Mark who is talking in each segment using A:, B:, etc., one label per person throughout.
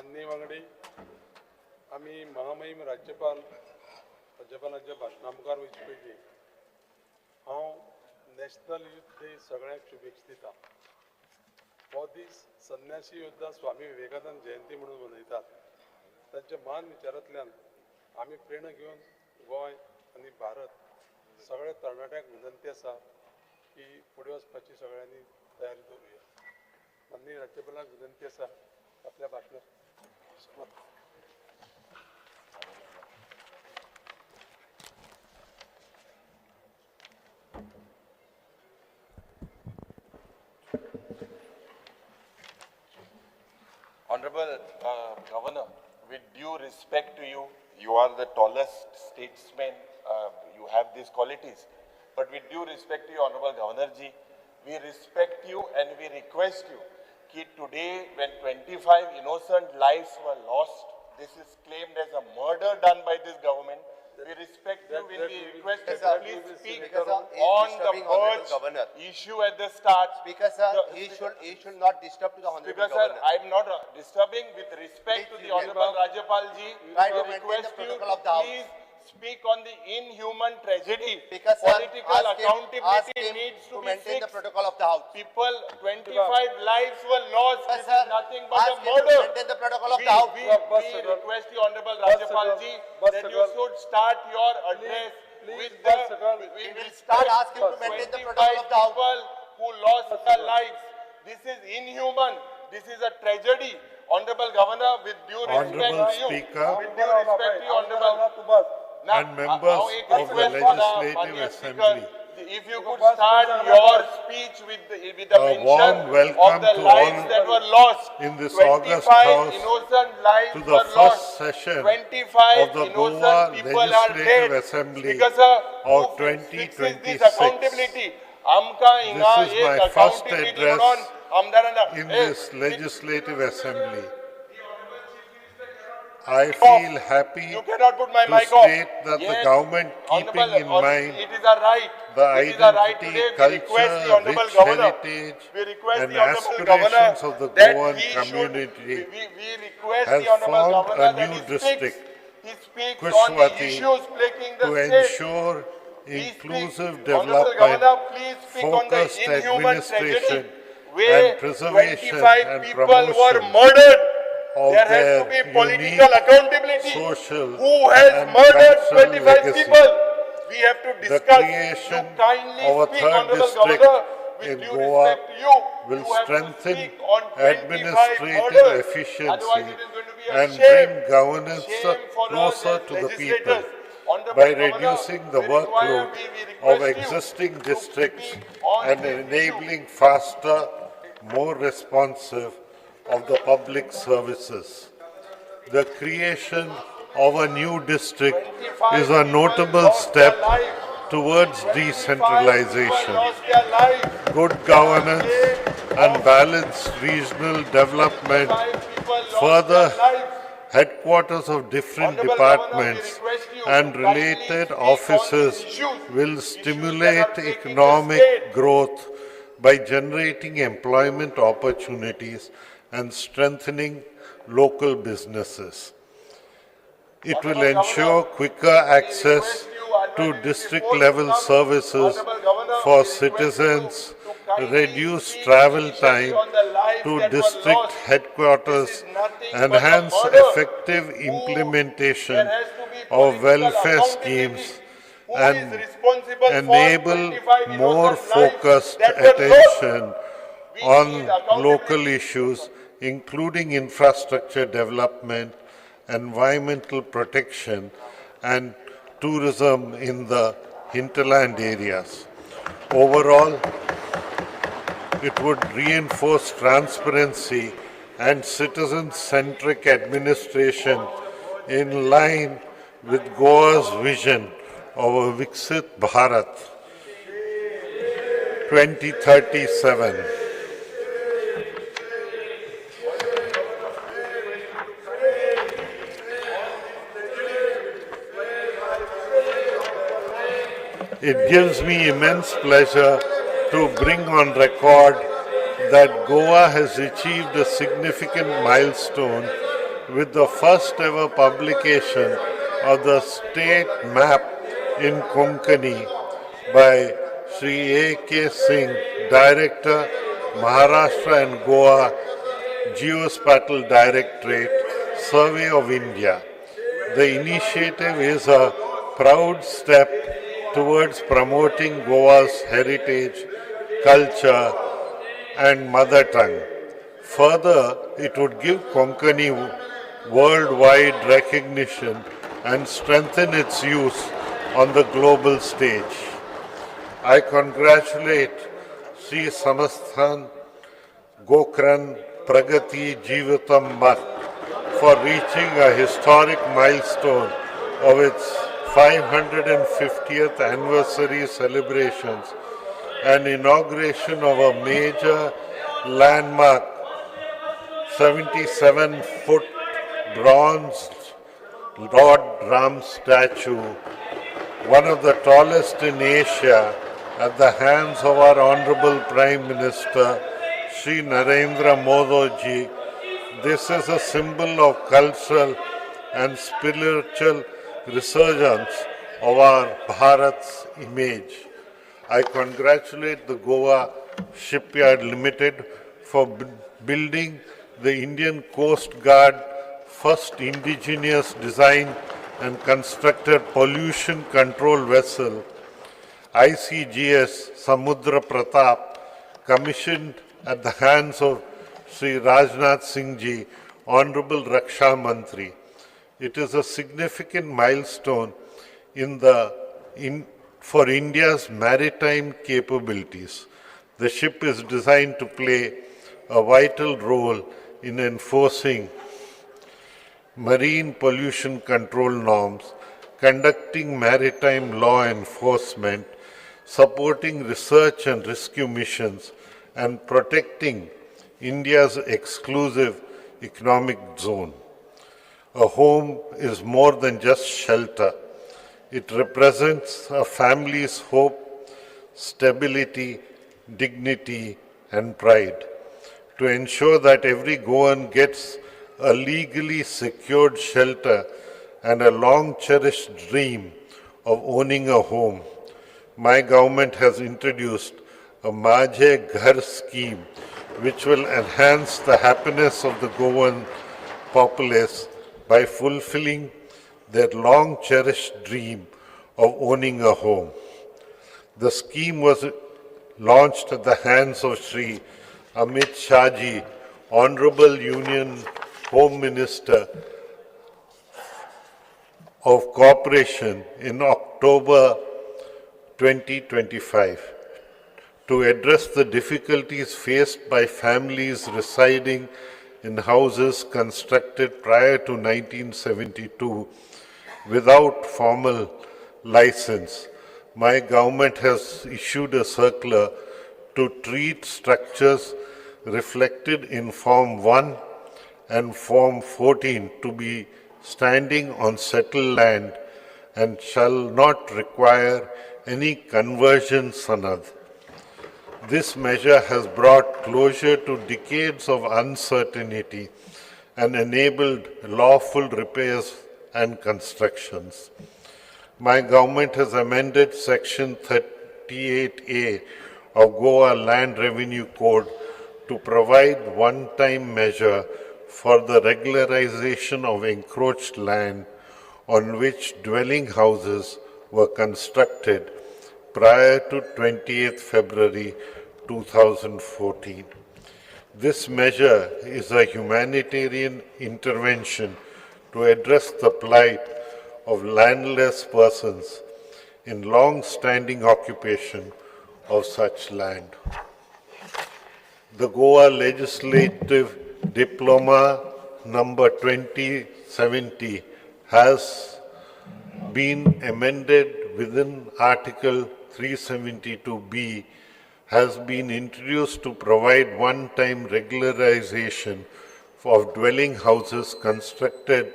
A: माननीय वांगडी आम्ही महामहिम राज्यपालांच्या भाशणा मुखार वयचे पयलीं हांव नॅशनल यूथ डे सगळ्यांक शुभेच्छा दिता. हो दीस संन्यासी योद्धा स्वामी विवेकानंद जयंती म्हणून मनयतात. तांच्या मान विचारांतल्यान आमी प्रेरणा घेवन गोंय आनी भारत सगळ्या तरणाट्यांक विनंती आसा की फुडें वचपाची सगळ्यांनी तयारी दवरुया. माननीय राज्यपालांक विनंती आसा आपल्या भाशणाक सुरवात.
B: Honorable Governor, with due respect to you, you are the tallest statesman, you have these qualities. But with due respect to you, Honorable Governor Ji, we respect you and we request you that today when 25 innocent lives were lost, this is claimed as a murder done by this government. We respect you when we request you to please speak on the purge issue at the start.
C: Speaker sir, he should not disturb to the Honorable
B: Speaker
C: Governor.
B: sir, I am not disturbing. With respect to the Honorable Rajapal Ji,
C: Try
B: we
C: to maintain
B: request
C: the
B: you
C: protocol of
B: to
C: the House.
B: please speak on the inhuman tragedy.
C: Speaker sir,
B: Political
C: ask
B: accountability
C: him
B: needs to
C: to
B: be
C: maintain the
B: fixed.
C: protocol of the House.
B: People, 25 lives were lost.
C: Sir,
B: This
C: sir,
B: is nothing but
C: ask
B: a
C: him to
B: murder.
C: maintain the protocol of
B: We,
C: the House.
B: we request the Honorable Rajapal Ji that you should start your address with the. We will start
C: Ask him to maintain the
B: 25
C: protocol of the House.
B: people who lost their lives. This is inhuman. This is a tragedy. Honorable Governor, with due respect
D: Honorable
B: to you,
D: Speaker
B: with due respect to you, Honorable.
D: and members of the Legislative Assembly,
B: if you could start your speech with the mention
D: warm welcome
B: of the
D: to
B: lives
D: all
B: that were lost.
D: in this
B: 25
D: August House
B: innocent lives
D: to the
B: were
D: first
B: lost.
D: session
B: 25
D: of the
B: innocent
D: Goa
B: people are
D: Legislative
B: dead.
D: Assembly
B: Speaker sir,
D: of
B: who fixes
D: 2026.
B: this accountability? Amka inga
D: This is my
B: ek
D: first
B: accountability
D: address
B: म्हणून आमदारांना
D: in this Legislative Assembly. I feel happy
B: You cannot put my
D: to
B: mic off.
D: state that the
B: Yes,
D: government keeping
B: Honorable,
D: in mind
B: it is a right.
D: the
B: It is a right
D: identity,
B: today. We request the
D: culture,
B: Honorable
D: rich
B: Governor.
D: heritage
B: We request
D: and
B: the Honorable Governor
D: aspirations of the
B: that
D: Goan
B: he should.
D: community
B: We request
D: has
B: the Honorable
D: formed
B: Governor
D: a
B: that
D: new
B: he
D: district,
B: speaks. He speaks on the
D: Kushwati,
B: issues plaguing the
D: to
B: state.
D: ensure
B: He
D: inclusive
B: speaks. Honorable
D: development,
B: Governor, please speak on the
D: focused
B: inhuman
D: administration
B: tragedy where
D: and preservation
B: 25
D: and
B: people were
D: promotion
B: murdered.
D: of
B: There has
D: their
B: to be
D: unique
B: political accountability.
D: social
B: Who has
D: and
B: murdered
D: cultural
B: 25
D: legacy.
B: people? We have to
D: The
B: discuss.
D: creation
B: You kindly
D: of a
B: speak,
D: third
B: Honorable
D: district
B: Governor, with
D: in
B: due
D: Goa
B: respect to you.
D: will
B: You have to
D: strengthen
B: speak on 25
D: administrative
B: murders.
D: efficiency
B: Otherwise it is going to be a
D: and
B: shame.
D: bring governance
B: Shame for us
D: closer
B: as
D: to the people
B: legislators. Honorable
D: by
B: Governor,
D: reducing the
B: we
D: workload
B: request
D: of
B: you
D: existing
B: to
D: districts
B: speak on
D: and
B: this
D: enabling faster, more responsive of the public services. The creation of a new district is a notable step towards decentralization. Good governance and balanced regional development. Further, headquarters of different departments and related offices will stimulate economic growth by generating employment opportunities and strengthening local businesses. It will ensure quicker access to district-level services for citizens, reduce travel time to district headquarters, enhance effective implementation of welfare schemes, and enable more focused attention on local issues, including infrastructure development, environmental protection, and tourism in the hinterland areas. Overall, it would reinforce transparency and citizen-centric administration in line with Goa's vision of a Viksit Bharat 2037. It gives me immense pleasure to bring on record that Goa has achieved a significant milestone with the first ever publication of the state map in Konkani by Sri A.K. Singh, Director, Maharashtra and Goa Geospatial Directorate, Survey of India. The initiative is a proud step towards promoting Goa's heritage, culture, and mother tongue. Further, it would give Konkani worldwide recognition and strengthen its use on the global stage. I congratulate Sri Samasthan Gokran Pragati Jivatam Math for reaching a historic milestone of its 550th anniversary celebrations and inauguration of a major landmark 77-foot bronze Lord Ram statue, one of the tallest in Asia, at the hands of our Honorable Prime Minister Shri Narendra Modi. This is a symbol of cultural and spiritual resurgence of our Bharat's image. I congratulate the Goa Shipyard Limited for building the Indian Coast Guard first indigenous designed and constructed pollution control vessel, ICGS Samudra Pratap, commissioned at the hands of Sri Rajnath Singh Ji, Honorable Raksha Mantri. It is a significant milestone for India's maritime capabilities. The ship is designed to play a vital role in enforcing marine pollution control norms, conducting maritime law enforcement, supporting research and rescue missions, and protecting India's exclusive economic zone. A home is more than just shelter. It represents a family's hope, stability, dignity, and pride. To ensure that every Goan gets a legally secured shelter and a long-cherished dream of owning a home, my government has introduced a Majhe Ghar scheme which will enhance the happiness of the Goan populace by fulfilling their long-cherished dream of owning a home. The scheme was launched at the hands of Sri Amit Shah Ji, Honorable Union Home Minister of Cooperation, in October 2025 to address the difficulties faced by families residing in houses constructed prior to 1972 without formal license. My government has issued a circular to treat structures reflected in Form 1 and Form 14 to be standing on settled land and shall not require any conversion sanad. This measure has brought closure to decades of uncertainty and enabled lawful repairs and constructions. My government has amended Section 38A of Goa Land Revenue Code to provide one-time measure for the regularization of encroached land on which dwelling houses were constructed prior to 20th February 2014. This measure is a humanitarian intervention to address the plight of landless persons in long-standing occupation of such land. The Goa Legislative Diploma number 2070 has been amended within Article 372B, has been introduced to provide one-time regularization of dwelling houses constructed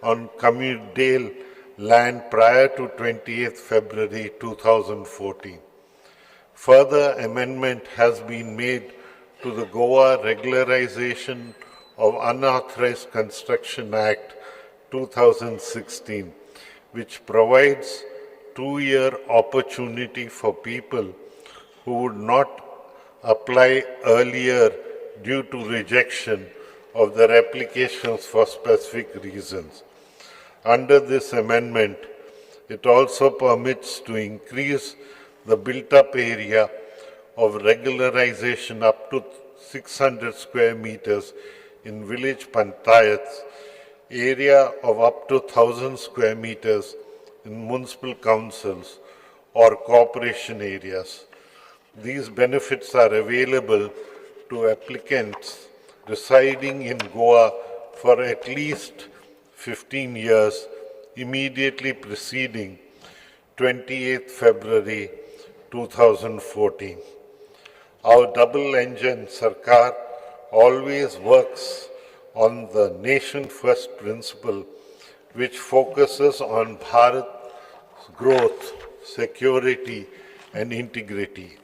D: on communal land prior to 20th February 2014. Further amendment has been made to the Goa Regularization of Unauthorized Construction Act 2016, which provides 2-year opportunity for people who would not apply earlier due to rejection of their applications for specific reasons. Under this amendment, it also permits to increase the built-up area of regularization up to 600 square meters in village panchayats, area of up to 1,000 square meters in municipal councils or corporation areas. These benefits are available to applicants residing in Goa for at least 15 years immediately preceding 28th February 2014. Our double-engine Sarkar always works on the nation-first principle, which focuses on Bharat's growth, security, and integrity.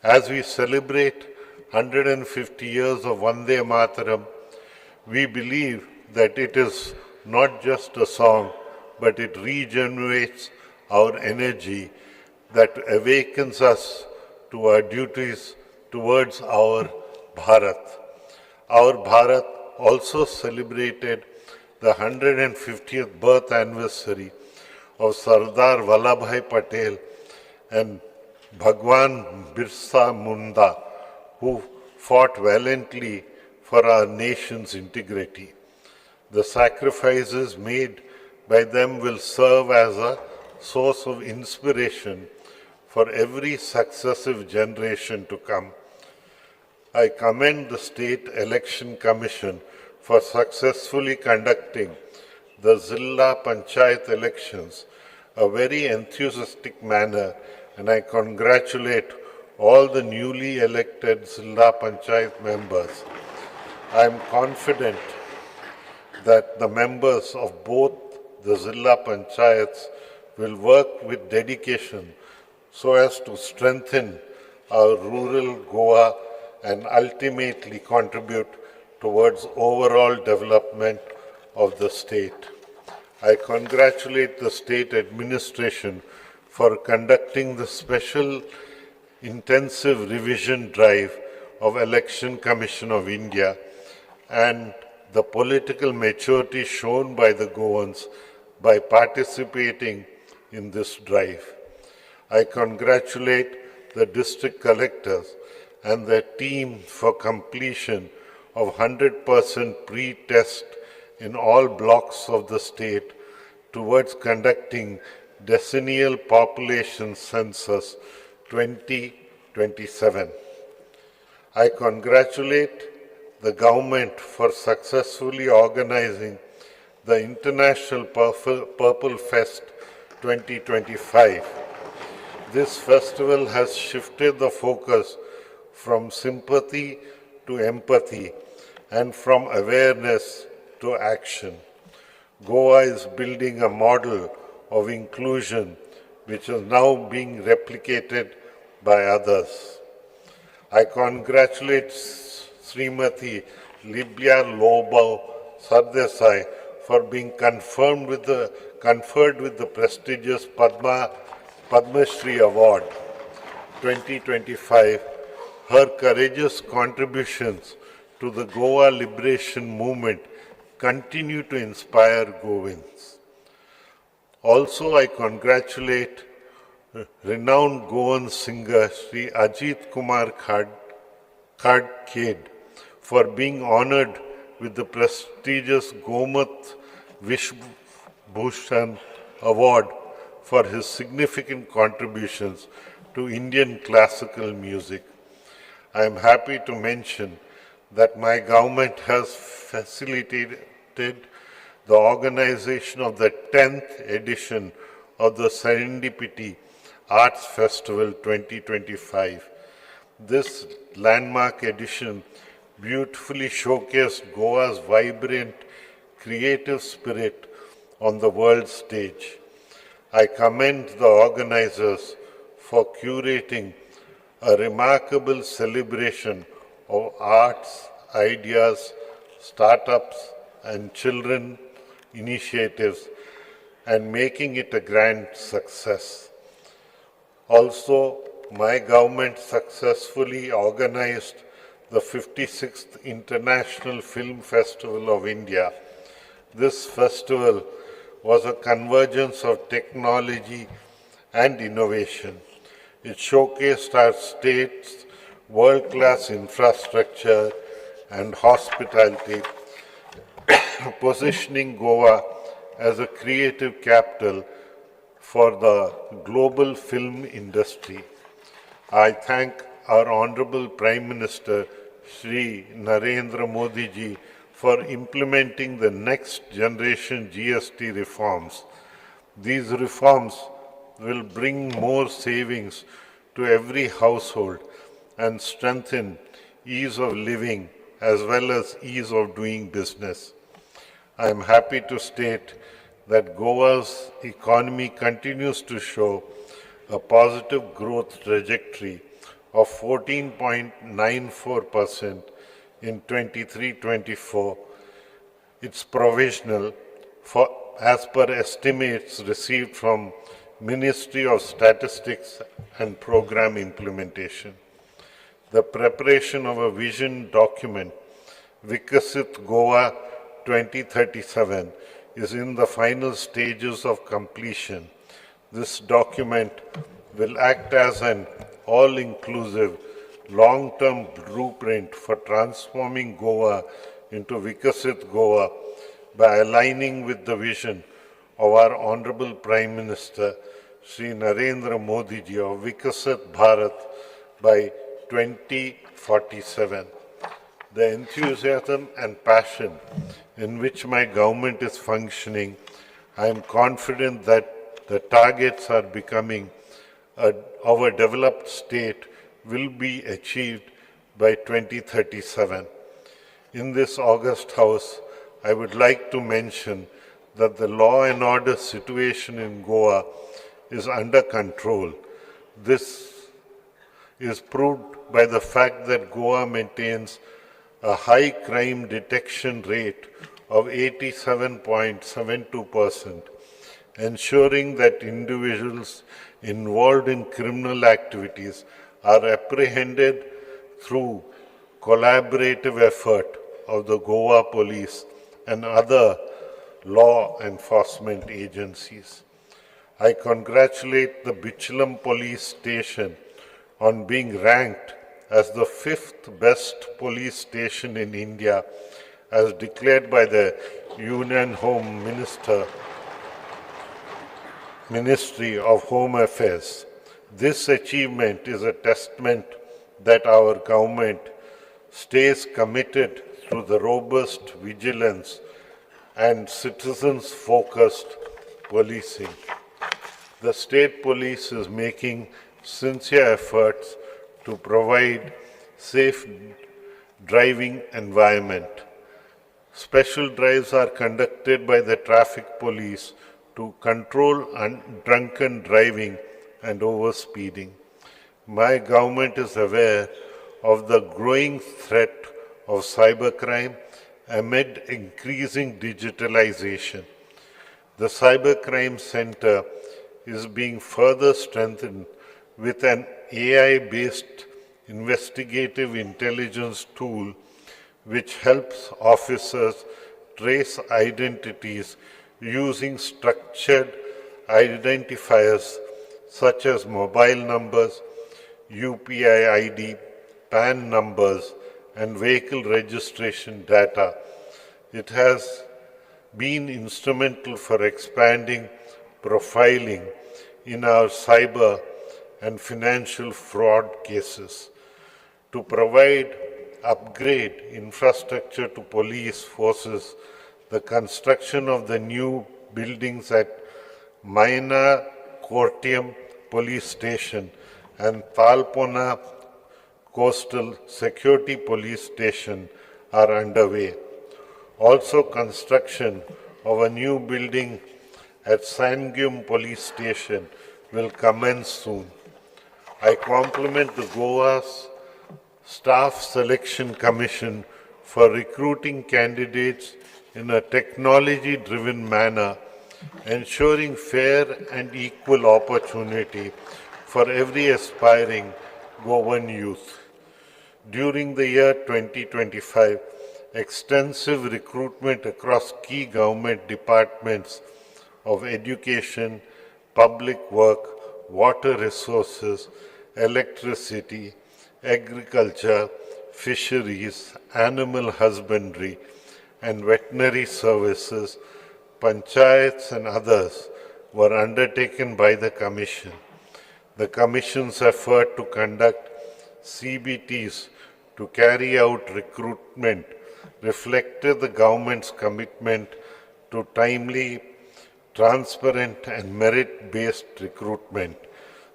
D: As we celebrate 150 years of Vande Mataram, we believe that it is not just a song, but it regenerates our energy that awakens us to our duties towards our Bharat. Our Bharat also celebrated the 150th birth anniversary of Sardar Vallabhbhai Patel and Bhagwan Birsa Munda, who fought valiantly for our nation's integrity. The sacrifices made by them will serve as a source of inspiration for every successive generation to come. I commend the State Election Commission for successfully conducting the Zilla Panchayat elections a very enthusiastic manner, and I congratulate all the newly elected Zilla Panchayat members. I am confident that the members of both the Zilla Panchayats will work with dedication so as to strengthen our rural Goa and ultimately contribute towards overall development of the state. I congratulate the state administration for conducting the special intensive revision drive of Election Commission of India and the political maturity shown by the Goans by participating in this drive. I congratulate the district collectors and their team for completion of 100% pre-test in all blocks of the state towards conducting decennial population census 2027. I congratulate the government for successfully organizing the International Purple Fest 2025. This festival has shifted the focus from sympathy to empathy and from awareness to action. Goa is building a model of inclusion which is now being replicated by others. I congratulate Srimati Libya Lobo Sardesai for being conferred with the prestigious Padma Shri Award 2025. Her courageous contributions to the Goa liberation movement continue to inspire Goans. Also, I congratulate renowned Goan singer Sri Ajit Kumar Khadkhed for being honored with the prestigious Gomat Vishbhushan Award for his significant contributions to Indian classical music. I am happy to mention that my government has facilitated the organization of the 10th edition of the Serendipity Arts Festival 2025. This landmark edition beautifully showcased Goa's vibrant creative spirit on the world stage. I commend the organizers for curating a remarkable celebration of arts, ideas, startups, and children initiatives and making it a grand success. Also, my government successfully organized the 56th International Film Festival of India. This festival was a convergence of technology and innovation. It showcased our state's world-class infrastructure and hospitality, positioning Goa as a creative capital for the global film industry. I thank our Honorable Prime Minister, Shri Narendra Modi ji, for implementing the next generation GST reforms. These reforms will bring more savings to every household and strengthen ease of living as well as ease of doing business. I am happy to state that Goa's economy continues to show a positive growth trajectory of 14.94% in 23-24. It's provisional for, as per estimates received from Ministry of Statistics and Program Implementation. The preparation of a vision document, Vikasit Goa 2037, is in the final stages of completion. This document will act as an all-inclusive, long-term blueprint for transforming Goa into Vikasit Goa by aligning with the vision of our Honorable Prime Minister, Shri Narendra Modi ji, of Vikasit Bharat by 2047. The enthusiasm and passion in which my government is functioning, I am confident that the targets are becoming of a developed state will be achieved by 2037. In this August House, I would like to mention that the law and order situation in Goa is under control. This is proved by the fact that Goa maintains a high crime detection rate of 87.72%, ensuring that individuals involved in criminal activities are apprehended through collaborative effort of the Goa police and other law enforcement agencies. I congratulate the Bichalam police station on being ranked as the 5th best police station in India as declared by the Union Home Ministry of Home Affairs. This achievement is a testament that our government stays committed through the robust vigilance and citizens-focused policing. The state police is making sincere efforts to provide safe driving environment. Special drives are conducted by the traffic police to control drunken driving and overspeeding. My government is aware of the growing threat of cybercrime amid increasing digitalization. The Cybercrime Center is being further strengthened with an AI-based investigative intelligence tool which helps officers trace identities using structured identifiers such as mobile numbers, UPI ID, PAN numbers, and vehicle registration data. It has been instrumental for expanding profiling in our cyber and financial fraud cases. To provide upgrade infrastructure to police forces, the construction of the new buildings at Maina Kortiam Police Station and Talpona Coastal Security Police Station are underway. Also, construction of a new building at Sangam Police Station will commence soon. I compliment the Goa's Staff Selection Commission for recruiting candidates in a technology-driven manner, ensuring fair and equal opportunity for every aspiring Goan youth. During the year 2025, extensive recruitment across key government departments of education, public work, water resources, electricity, agriculture, fisheries, animal husbandry, and veterinary services, panchayats and others were undertaken by the Commission. The Commission's effort to conduct CBTs to carry out recruitment reflected the government's commitment to timely, transparent and merit-based recruitment,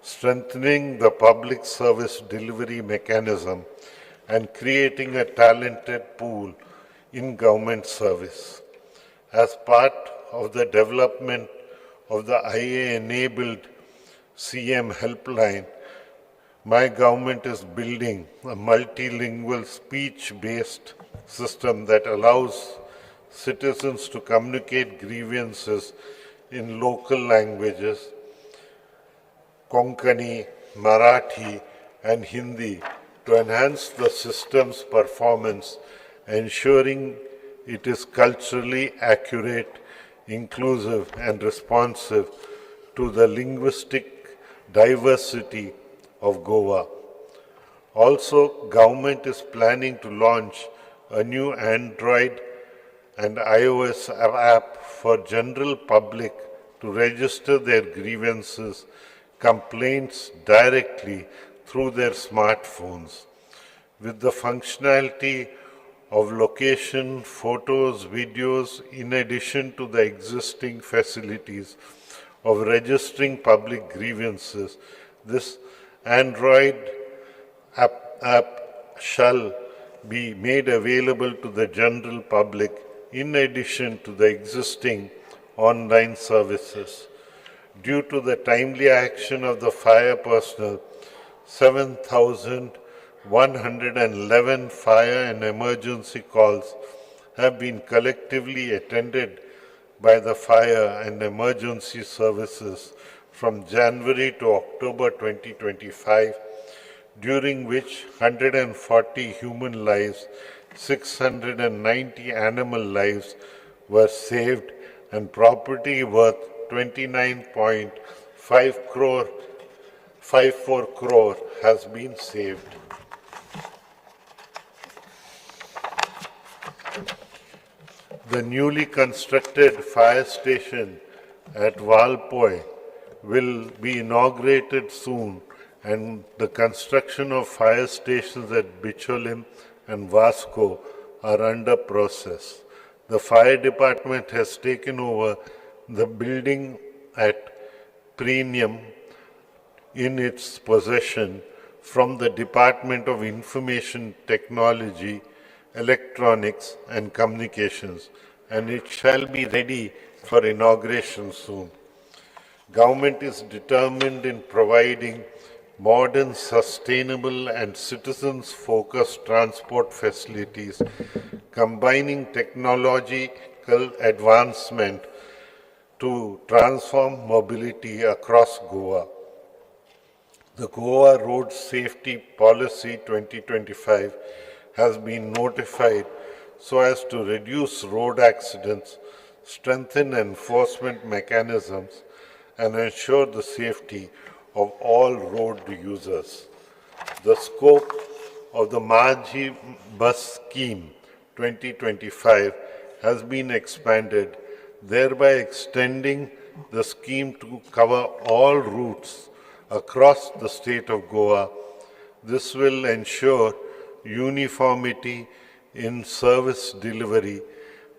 D: strengthening the public service delivery mechanism and creating a talented pool in government service. As part of the development of the IA-enabled CM helpline, my government is building a multilingual speech-based system that allows citizens to communicate grievances in local languages, Konkani, Marathi, and Hindi to enhance the system's performance, ensuring it is culturally accurate, inclusive, and responsive to the linguistic diversity of Goa. Also, government is planning to launch a new Android and iOS app for general public to register their grievances, complaints directly through their smartphones. With the functionality of location, photos, videos, in addition to the existing facilities of registering public grievances, this Android app shall be made available to the general public in addition to the existing online services. Due to the timely action of the fire personnel, 7,111 fire and emergency calls have been collectively attended by the fire and emergency services from January to October 2025, during which 140 human lives, 690 animal lives were saved and property worth 54 crore has been saved. The newly constructed fire station at Valpoi will be inaugurated soon, and the construction of fire stations at Bicholim and Vasco are under process. The fire department has taken over the building at Premium in its possession from the Department of Information Technology, Electronics and Communications, and it shall be ready for inauguration soon. Government is determined in providing modern, sustainable and citizens-focused transport facilities, combining technological advancement to transform mobility across Goa. The Goa Road Safety Policy 2025 has been notified so as to reduce road accidents, strengthen enforcement mechanisms, and ensure the safety of all road users. The scope of the Majhi Bus Scheme 2025 has been expanded, thereby extending the scheme to cover all routes across the state of Goa. This will ensure uniformity in service delivery,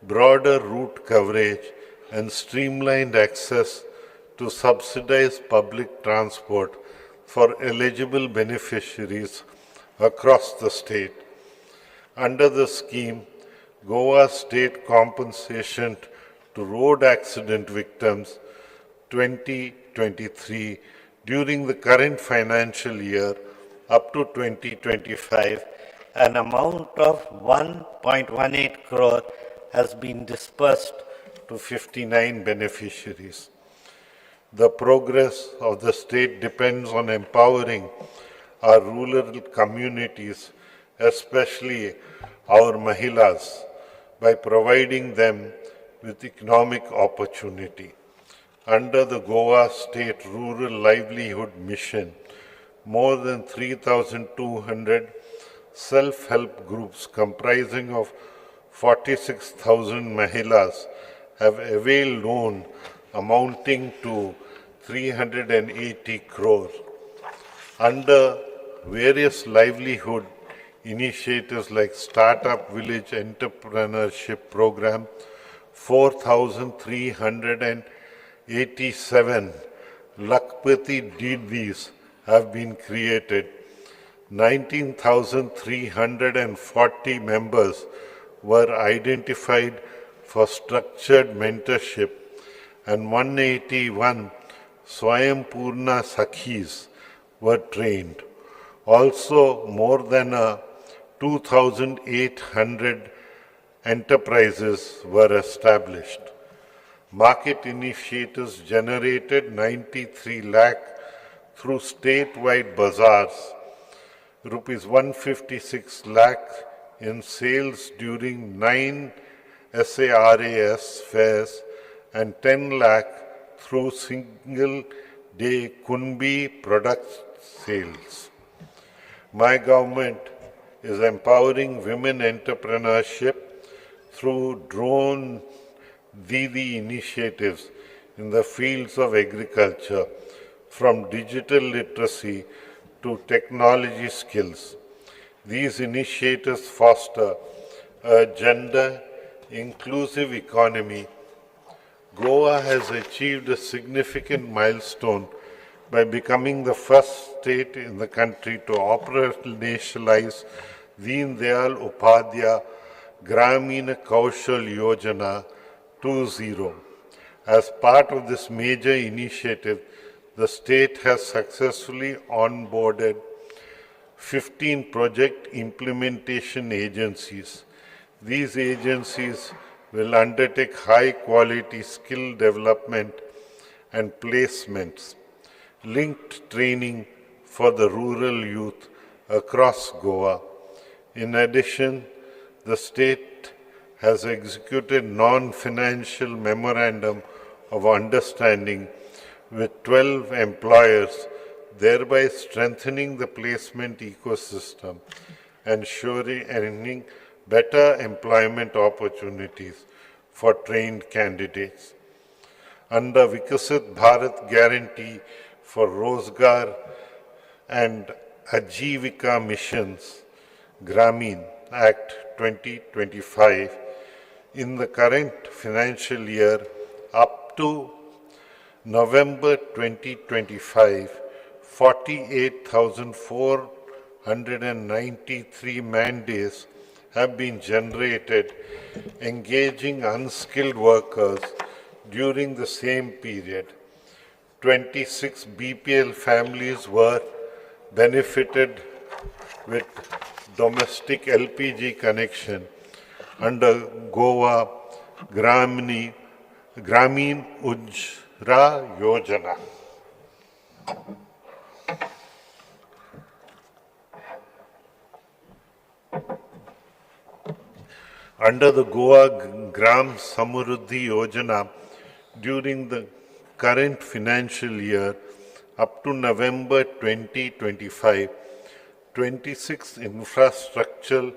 D: broader route coverage, and streamlined access to subsidized public transport for eligible beneficiaries across the state. Under the scheme, Goa State Compensation to Road Accident Victims 2023 during the current financial year up to 2025
E: an amount of 1.18 crore has been dispersed
D: to 59 beneficiaries. The progress of the state depends on empowering our rural communities, especially our Mahilas, by providing them with economic opportunity. Under the Goa State Rural Livelihood Mission, more than 3,200 self-help groups comprising of 46,000 Mahilas have availed loan amounting to 380 crore. Under various livelihood initiatives like Startup Village Entrepreneurship Program, 4,387 Lakpati Didis have been created. 19,340 members were identified for structured mentorship and 181 Swayam Sakhis were trained. Also, more than 2,800 enterprises were established. Market initiatives generated 93 lakh through statewide bazaars, rupees 156 lakh in sales during 9 SARAS fairs and 10 lakh through single-day Kunbi product sales. My government is empowering women entrepreneurship through drone Didi initiatives in the fields of agriculture, from digital literacy to technology skills. These initiatives foster a gender-inclusive economy. Goa has achieved a significant milestone by becoming the first state in the country to operationalize Deen Dayal Upadhyaya Grameen Kaushal Yojana 2.0. As part of this major initiative, the state has successfully onboarded 15 project implementation agencies. These agencies will undertake high-quality skill development and placements, linked training for the rural youth across Goa. In addition, the state has executed non-financial memorandum of understanding with 12 employers, thereby strengthening the placement ecosystem, ensuring better employment opportunities for trained candidates. Under Vikasit Bharat Guarantee for Rozgar and Ajivika Missions, Grameen Act 2025, in the current financial year up to November 2025, 48,493 man-days have been generated, engaging unskilled workers during the same period. 26 BPL families were benefited with domestic LPG connection under Goa Grameen Ujra Yojana. Under the Goa Gram Samruddhi Yojana, during the current financial year up to November 2025, 26 infrastructural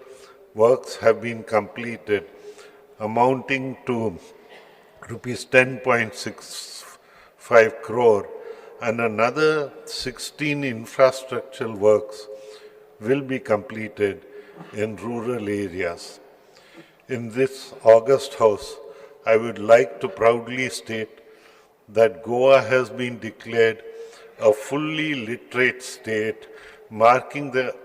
D: works have been completed, amounting to rupees 10.65 crore, and another 16 infrastructural works will be completed in rural areas. In this August House, I would like to proudly state that Goa has been declared a fully literate state, marking the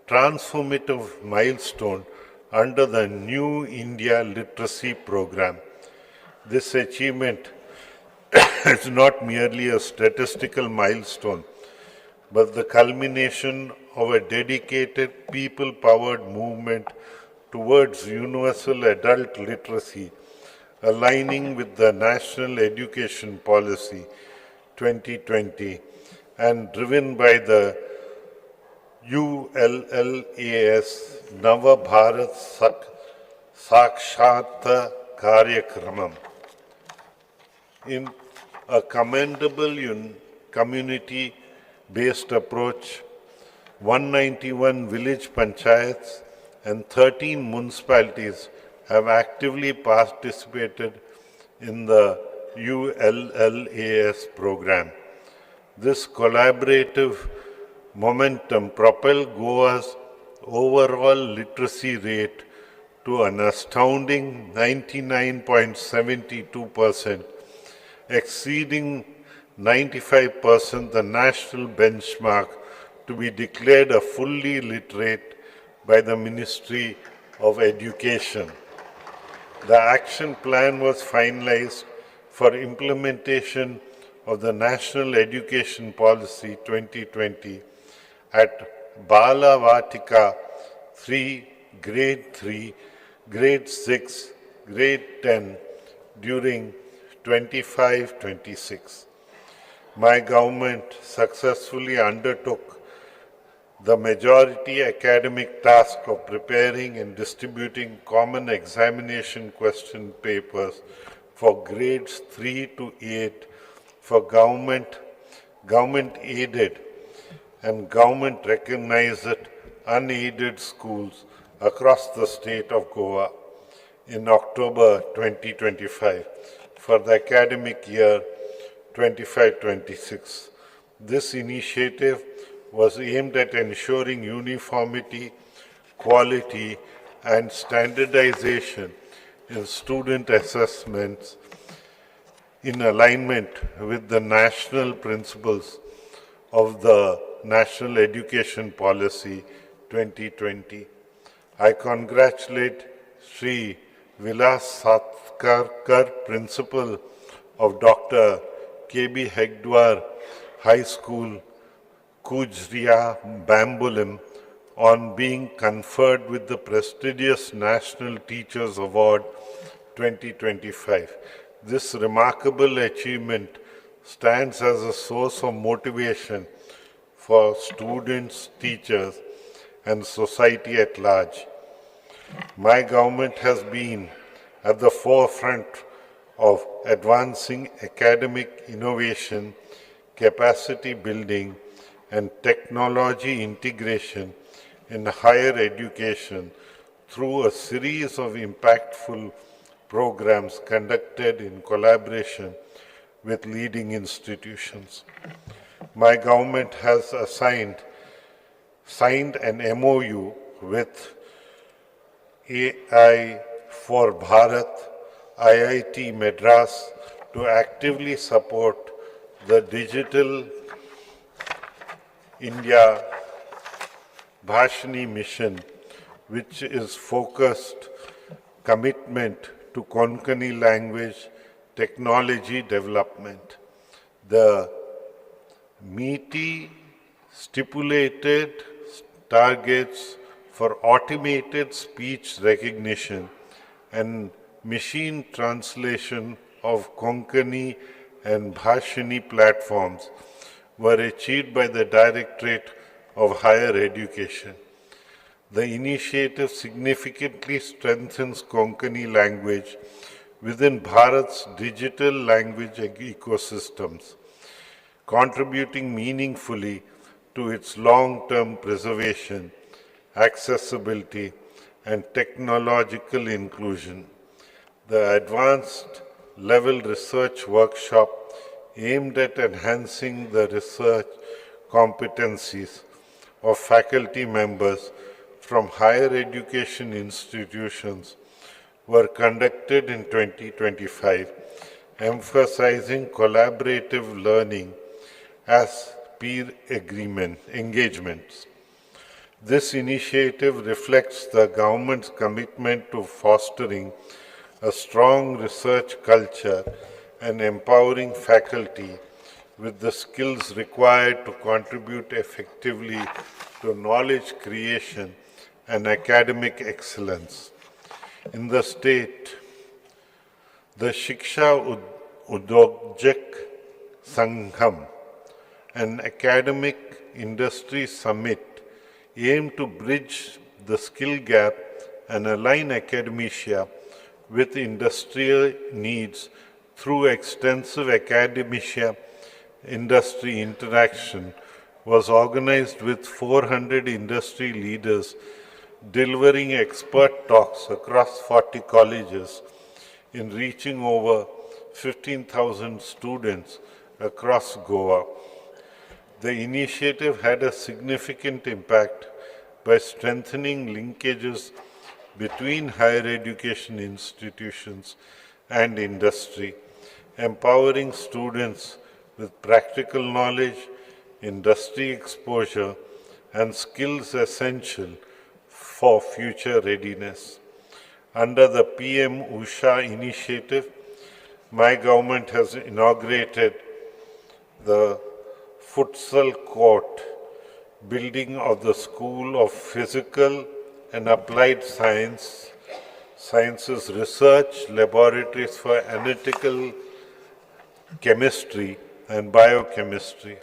D: transformative milestone under the New India Literacy Program. This achievement is not merely a statistical milestone, but the culmination of a dedicated people-powered movement towards universal adult literacy, aligning with the National Education Policy 2020 and driven by the ULLAS Nava Bharat Sakshata Karyakramam. In a commendable community-based approach, 191 village panchayats and 13 municipalities have actively participated in the ULLAS program. This collaborative momentum propelled Goa's overall literacy rate to an astounding 99.72%, exceeding 95% the national benchmark to be declared a fully literate by the Ministry of Education. The action plan was finalized for implementation of the National Education Policy 2020 at Bala Vatika 3, Grade 3, Grade 6, Grade 10 during 25-26. My government successfully undertook the majority academic task of preparing and distributing common examination question papers for grades 3 to 8 for government-aided and government-recognized unaided schools across the state of Goa in October 2025 for the academic year 25-26. This initiative was aimed at ensuring uniformity, quality, and standardization in student assessments in alignment with the national principles of the National Education Policy 2020. I congratulate Sri Vilas Satkarkar, Principal of Dr. K.B. Hegdwar High School, Kujria, Bambulim, on being conferred with the prestigious National Teachers Award 2025. This remarkable achievement stands as a source of motivation for students, teachers, and society at large. My government has been at the forefront of advancing academic innovation, capacity building, and technology integration in higher education through a series of impactful programs conducted in collaboration with leading institutions. My government has signed an MOU with AI for Bharat, IIT Madras, to actively support the Digital India Bhashini mission, which is focused commitment to Konkani language technology development. The meaty stipulated targets for automated speech recognition and machine translation of Konkani and Bhashini platforms were achieved by the Directorate of Higher Education. The initiative significantly strengthens Konkani language within Bharat's digital language ecosystems, contributing meaningfully to its long-term preservation, accessibility, and technological inclusion. The advanced level research workshop aimed at enhancing the research competencies of faculty members from higher education institutions were conducted in 2025, emphasizing collaborative learning as peer engagements. This initiative reflects the government's commitment to fostering a strong research culture and empowering faculty with the skills required to contribute effectively to knowledge creation and academic excellence. In the state, the Shiksha Udyojak Sangham, an academic industry summit, aimed to bridge the skill gap and align academia with industrial needs through extensive academia industry interaction, was organized with 400 industry leaders delivering expert talks across 40 colleges in reaching over 15,000 students across Goa. The initiative had a significant impact by strengthening linkages between higher education institutions and industry, empowering students with practical knowledge, industry exposure, and skills essential for future readiness. Under the PM Usha initiative, my government has inaugurated the futsal court building of the School of Physical and Applied Sciences Research Laboratories for Analytical Chemistry and Biochemistry.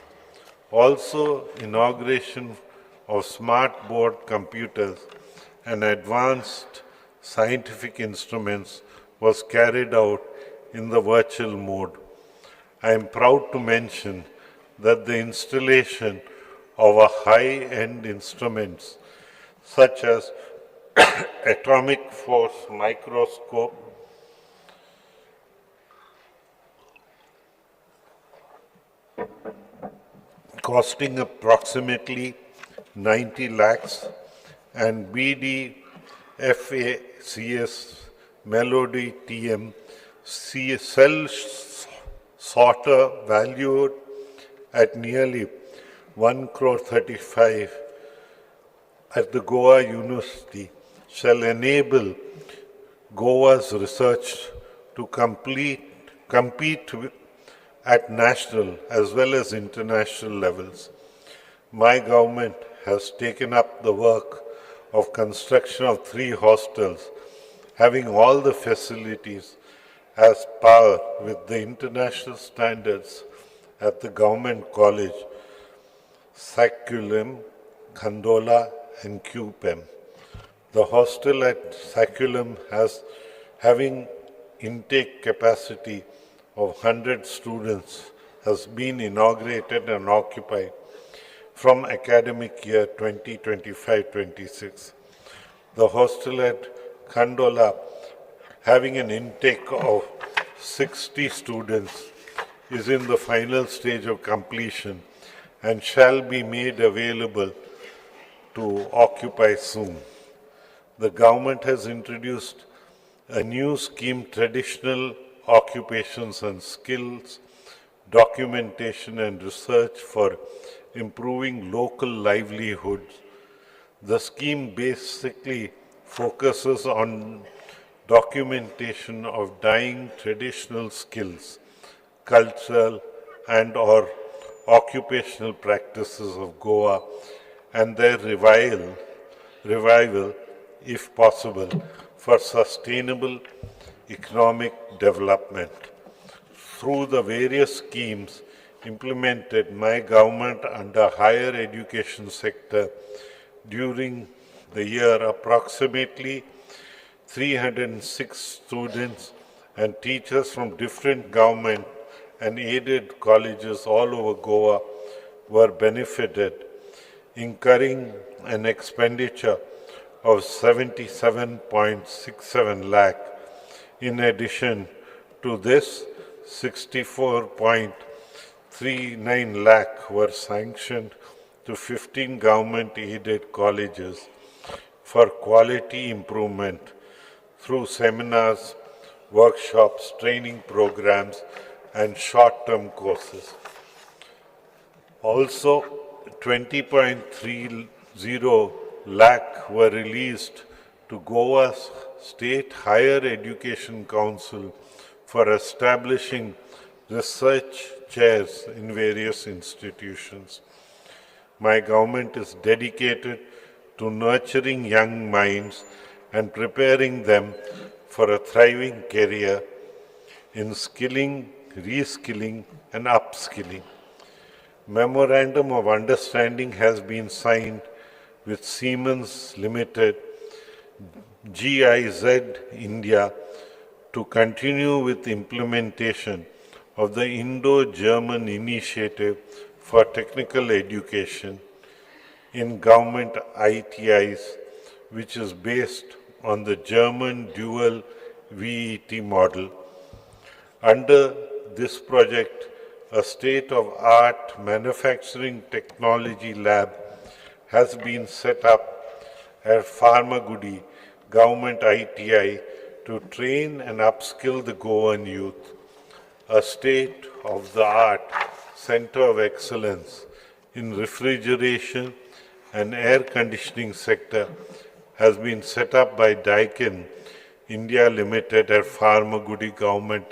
D: Also, inauguration of smart board computers and advanced scientific instruments was carried out in the virtual mode. I am proud to mention that the installation of a high-end instruments such as atomic force microscope, costing approximately 90 lakhs, and BDFACS Melody TM cell sorter valued at nearly 1 crore 35 at the Goa University shall enable Goa's research to compete at national as well as international levels. My government has taken up the work of construction of 3 hostels having all the facilities as par with the international standards at the Government College, Saculum, Khandola and QPEM. The hostel at Saculum having intake capacity of 100 students has been inaugurated and occupied from academic year 2025-26. The hostel at Khandola, having an intake of 60 students, is in the final stage of completion and shall be made available to occupy soon. The government has introduced a new scheme, Traditional Occupations and Skills, Documentation and Research for Improving Local Livelihoods. The scheme basically focuses on documentation of dying traditional skills, cultural and or occupational practices of Goa and their revival, if possible, for sustainable economic development. Through the various schemes implemented my government under higher education sector during the year, approximately 306 students and teachers from different government and aided colleges all over Goa were benefited, incurring an expenditure of 77.67 lakh. In addition to this, 64.39 lakh were sanctioned to 15 government-aided colleges for quality improvement through seminars, workshops, training programs, and short-term courses. Also, 20.30 lakh were released to Goa's State Higher Education Council for establishing research chairs in various institutions. my government is dedicated to nurturing young minds and preparing them for a thriving career in skilling, reskilling, and upskilling. Memorandum of Understanding has been signed with Siemens Limited, GIZ India, to continue with implementation of the Indo-German Initiative for Technical Education in government ITIs, which is based on the German dual VET model. Under this project, a state-of-art manufacturing technology lab has been set up at Pharmagudi Government ITI to train and upskill the Goan youth. A state-of-the-art center of excellence in refrigeration and air conditioning sector has been set up by Daikin India Limited at Pharmagudi Government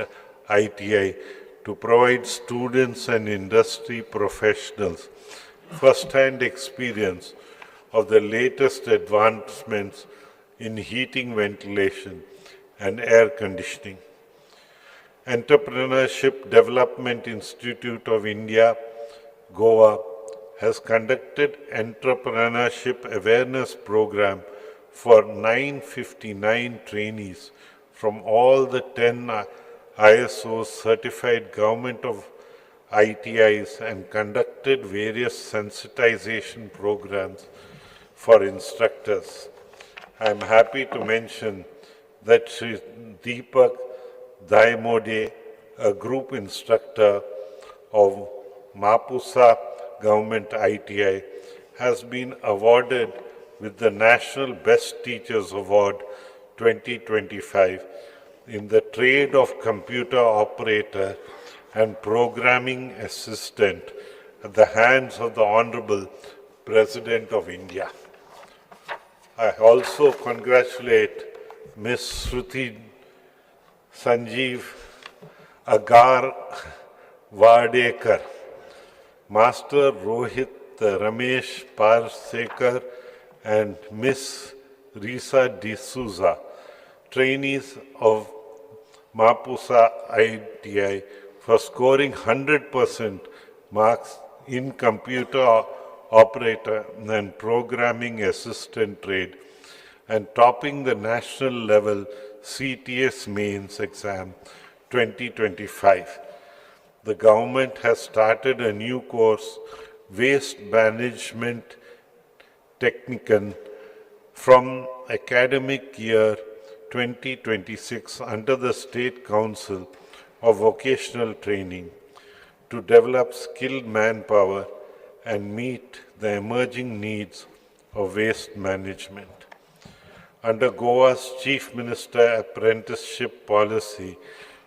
D: ITI to provide students and industry professionals first-hand experience of the latest advancements in heating, ventilation, and air conditioning. Entrepreneurship Development Institute of India, Goa, has conducted entrepreneurship awareness program for 959 trainees from all the 10 ISO certified government of ITIs and conducted various sensitization programs for instructors. I am happy to mention that Sri Deepak Daimode, a group instructor of Mapusa Government ITI, has been awarded with the National Best Teachers Award 2025 in the trade of computer operator and programming assistant at the hands of the Honorable President of India. I also congratulate Ms. Shruti Sanjeev Agar Vardekar, Master Rohit Ramesh Parsekar, and Ms. Risa D'Souza, trainees of Mapusa ITI, for scoring 100% marks in computer operator and programming assistant trade and topping the national level CTS mains exam 2025. The government has started a new course, Waste Management Technican, from academic year 2026 under the State Council of Vocational Training to develop skilled manpower and meet the emerging needs of waste management. Under Goa's Chief Minister Apprenticeship Policy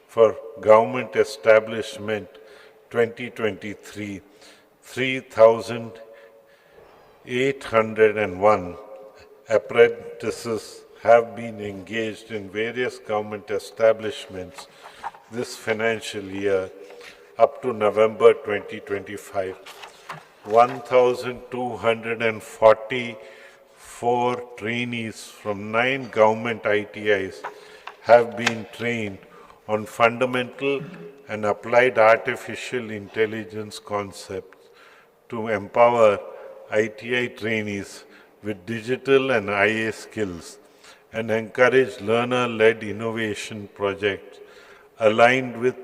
D: for Government Establishment 2023, 3,801 apprentices have been engaged in various government establishments this financial year up to November 2025. 1,244 trainees from 9 government ITIs have been trained on fundamental and applied artificial intelligence concepts to empower ITI trainees with digital and IA skills and encourage learner-led innovation projects aligned with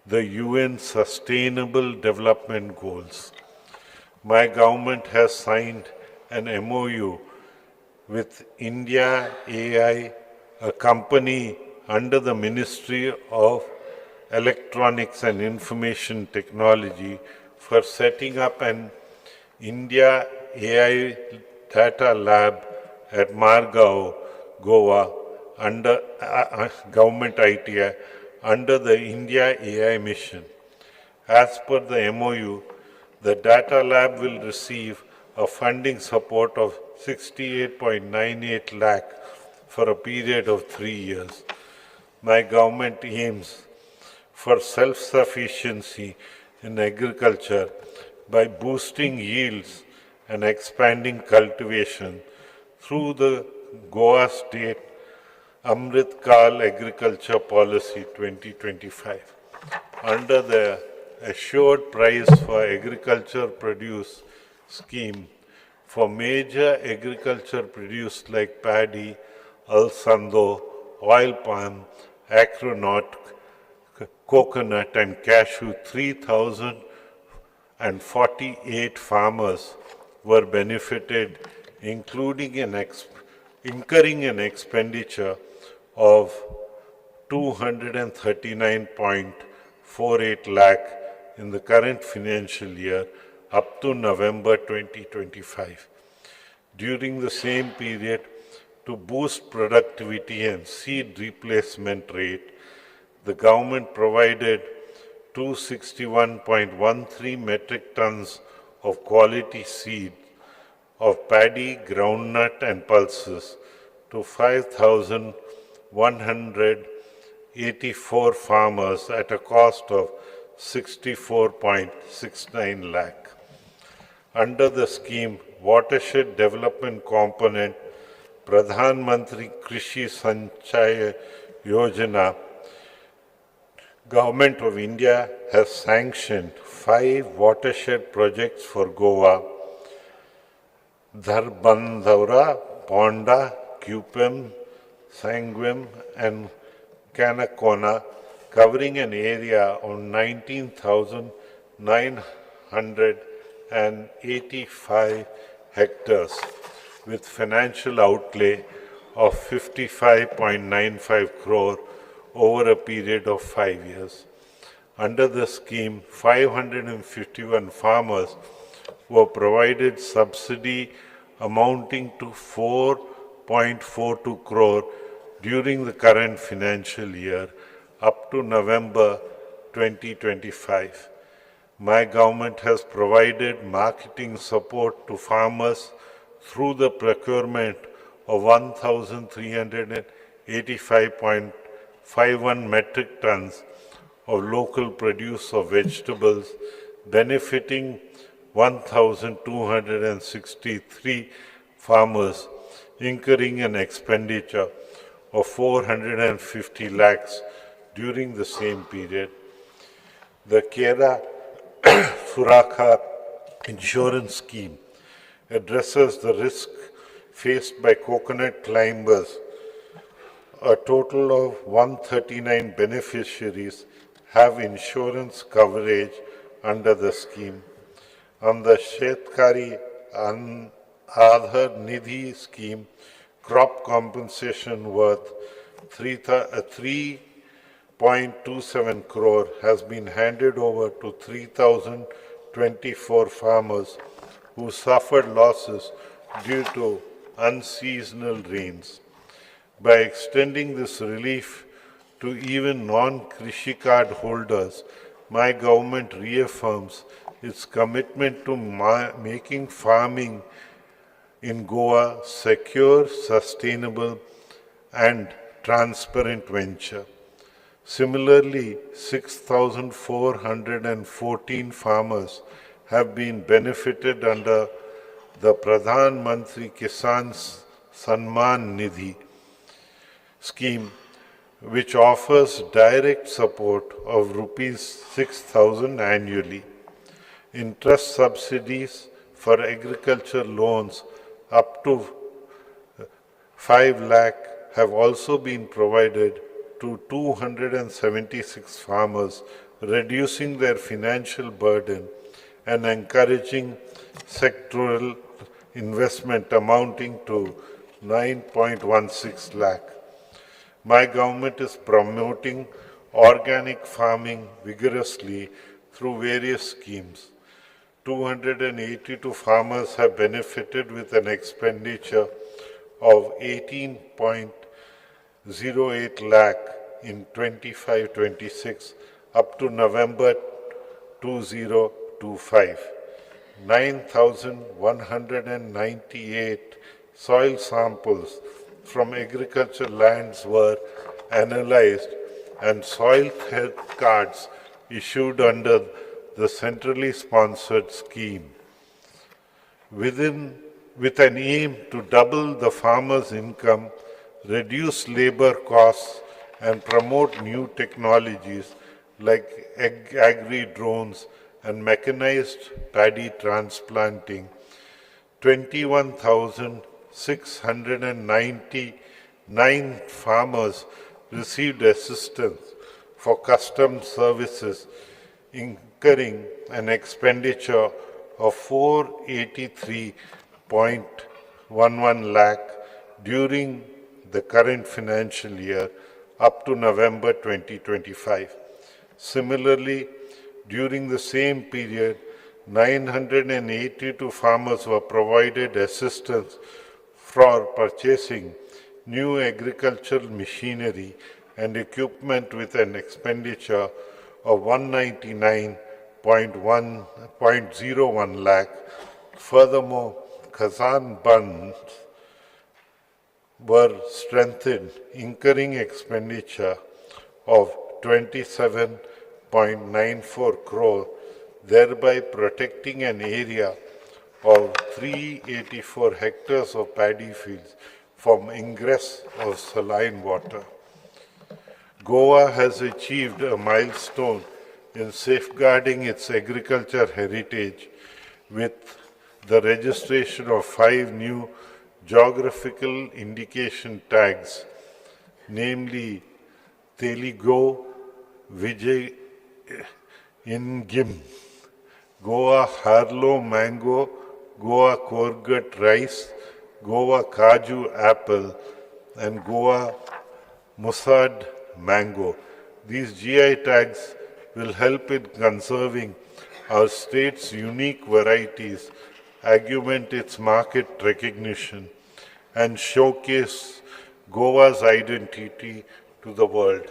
D: the UN Sustainable Development Goals. My government has signed an MOU with India AI, a company under the Ministry of Electronics and Information Technology, for setting up an India AI Data Lab at Margao, Goa, under Government ITI, under the India AI mission. As per the MOU, the data lab will receive a funding support of 68.98 lakh for a period of 3 years. My government aims for self-sufficiency in agriculture by boosting yields and expanding cultivation through the Goa State Amrit Kal Agriculture Policy 2025. Under the Assured Price for Agriculture Produce scheme for major agriculture produce like paddy, alsando, oil palm, acronaut, coconut and cashew, 3,048 farmers were benefited, including incurring an expenditure of 239.48 lakh in the current financial year up to November 2025. During the same period, to boost productivity and seed replacement rate, the government provided 261.13 metric tons of quality seed of paddy, groundnut and pulses to 5,184 farmers at a cost of 64.69 lakh. Under the scheme, Watershed Development Component, Pradhan Mantri Krishi Sanchaya Yojana, Government of India has sanctioned 5 watershed projects for Goa: Dharbandhara, Ponda, Cupim, Sanguim and Canacona, covering an area of 19,985 hectares with financial outlay of 55.95 crore over a period of 5 years. Under the scheme, 551 farmers were provided subsidy amounting to 4.42 crore during the current financial year up to November 2025. My government has provided marketing support to farmers through the procurement of 1,385.51 metric tons of local produce of vegetables, benefiting 1,263 farmers, incurring an expenditure of 450 lakhs during the same period. The Kera Surakha insurance scheme addresses the risk faced by coconut climbers. A total of 139 beneficiaries have insurance coverage under the scheme. On the Shetkari Aadhar Nidhi scheme, crop compensation worth 3.27 crore has been handed over to 3,024 farmers who suffered losses due to unseasonal rains. By extending this relief to even non-Krishi card holders, my government reaffirms its commitment to making farming in Goa secure, sustainable, and transparent venture. Similarly, 6,414 farmers have been benefited under the Pradhan Mantri Kisan Samman Nidhi scheme, which offers direct support of rupees 6,000 annually. Interest subsidies for agriculture loans up to 5 lakh have also been provided to 276 farmers, reducing their financial burden and encouraging sectoral investment amounting to 9.16 lakh. My government is promoting organic farming vigorously through various schemes. 282 farmers have benefited with an expenditure of 18.08 lakh in 25-26 up to November 2025. 9,198 soil samples from agricultural lands were analyzed and soil health cards issued under the centrally sponsored scheme. With an aim to double the farmer's income, reduce labor costs, and promote new technologies like agri-drones and mechanized paddy transplanting, 21,699 farmers received assistance for custom services, incurring an expenditure of 483.11 lakh during the current financial year up to November 2025. Similarly, during the same period, 982 farmers were provided assistance for purchasing new agricultural machinery and equipment with an expenditure of 199.01 lakh. Furthermore, Kazan bunds were strengthened, incurring expenditure of 27.94 crore, thereby protecting an area of 384 hectares of paddy fields from ingress of saline water. Goa has achieved a milestone in safeguarding its agriculture heritage with the registration of 5 new geographical indication tags, namely Teligo, Vijay Ingim, Goa Harlow mango, Goa Korgut rice, Goa Kaju apple, and Goa Musad mango. These GI tags will help in conserving our state's unique varieties, augment its market recognition, and showcase Goa's identity to the world.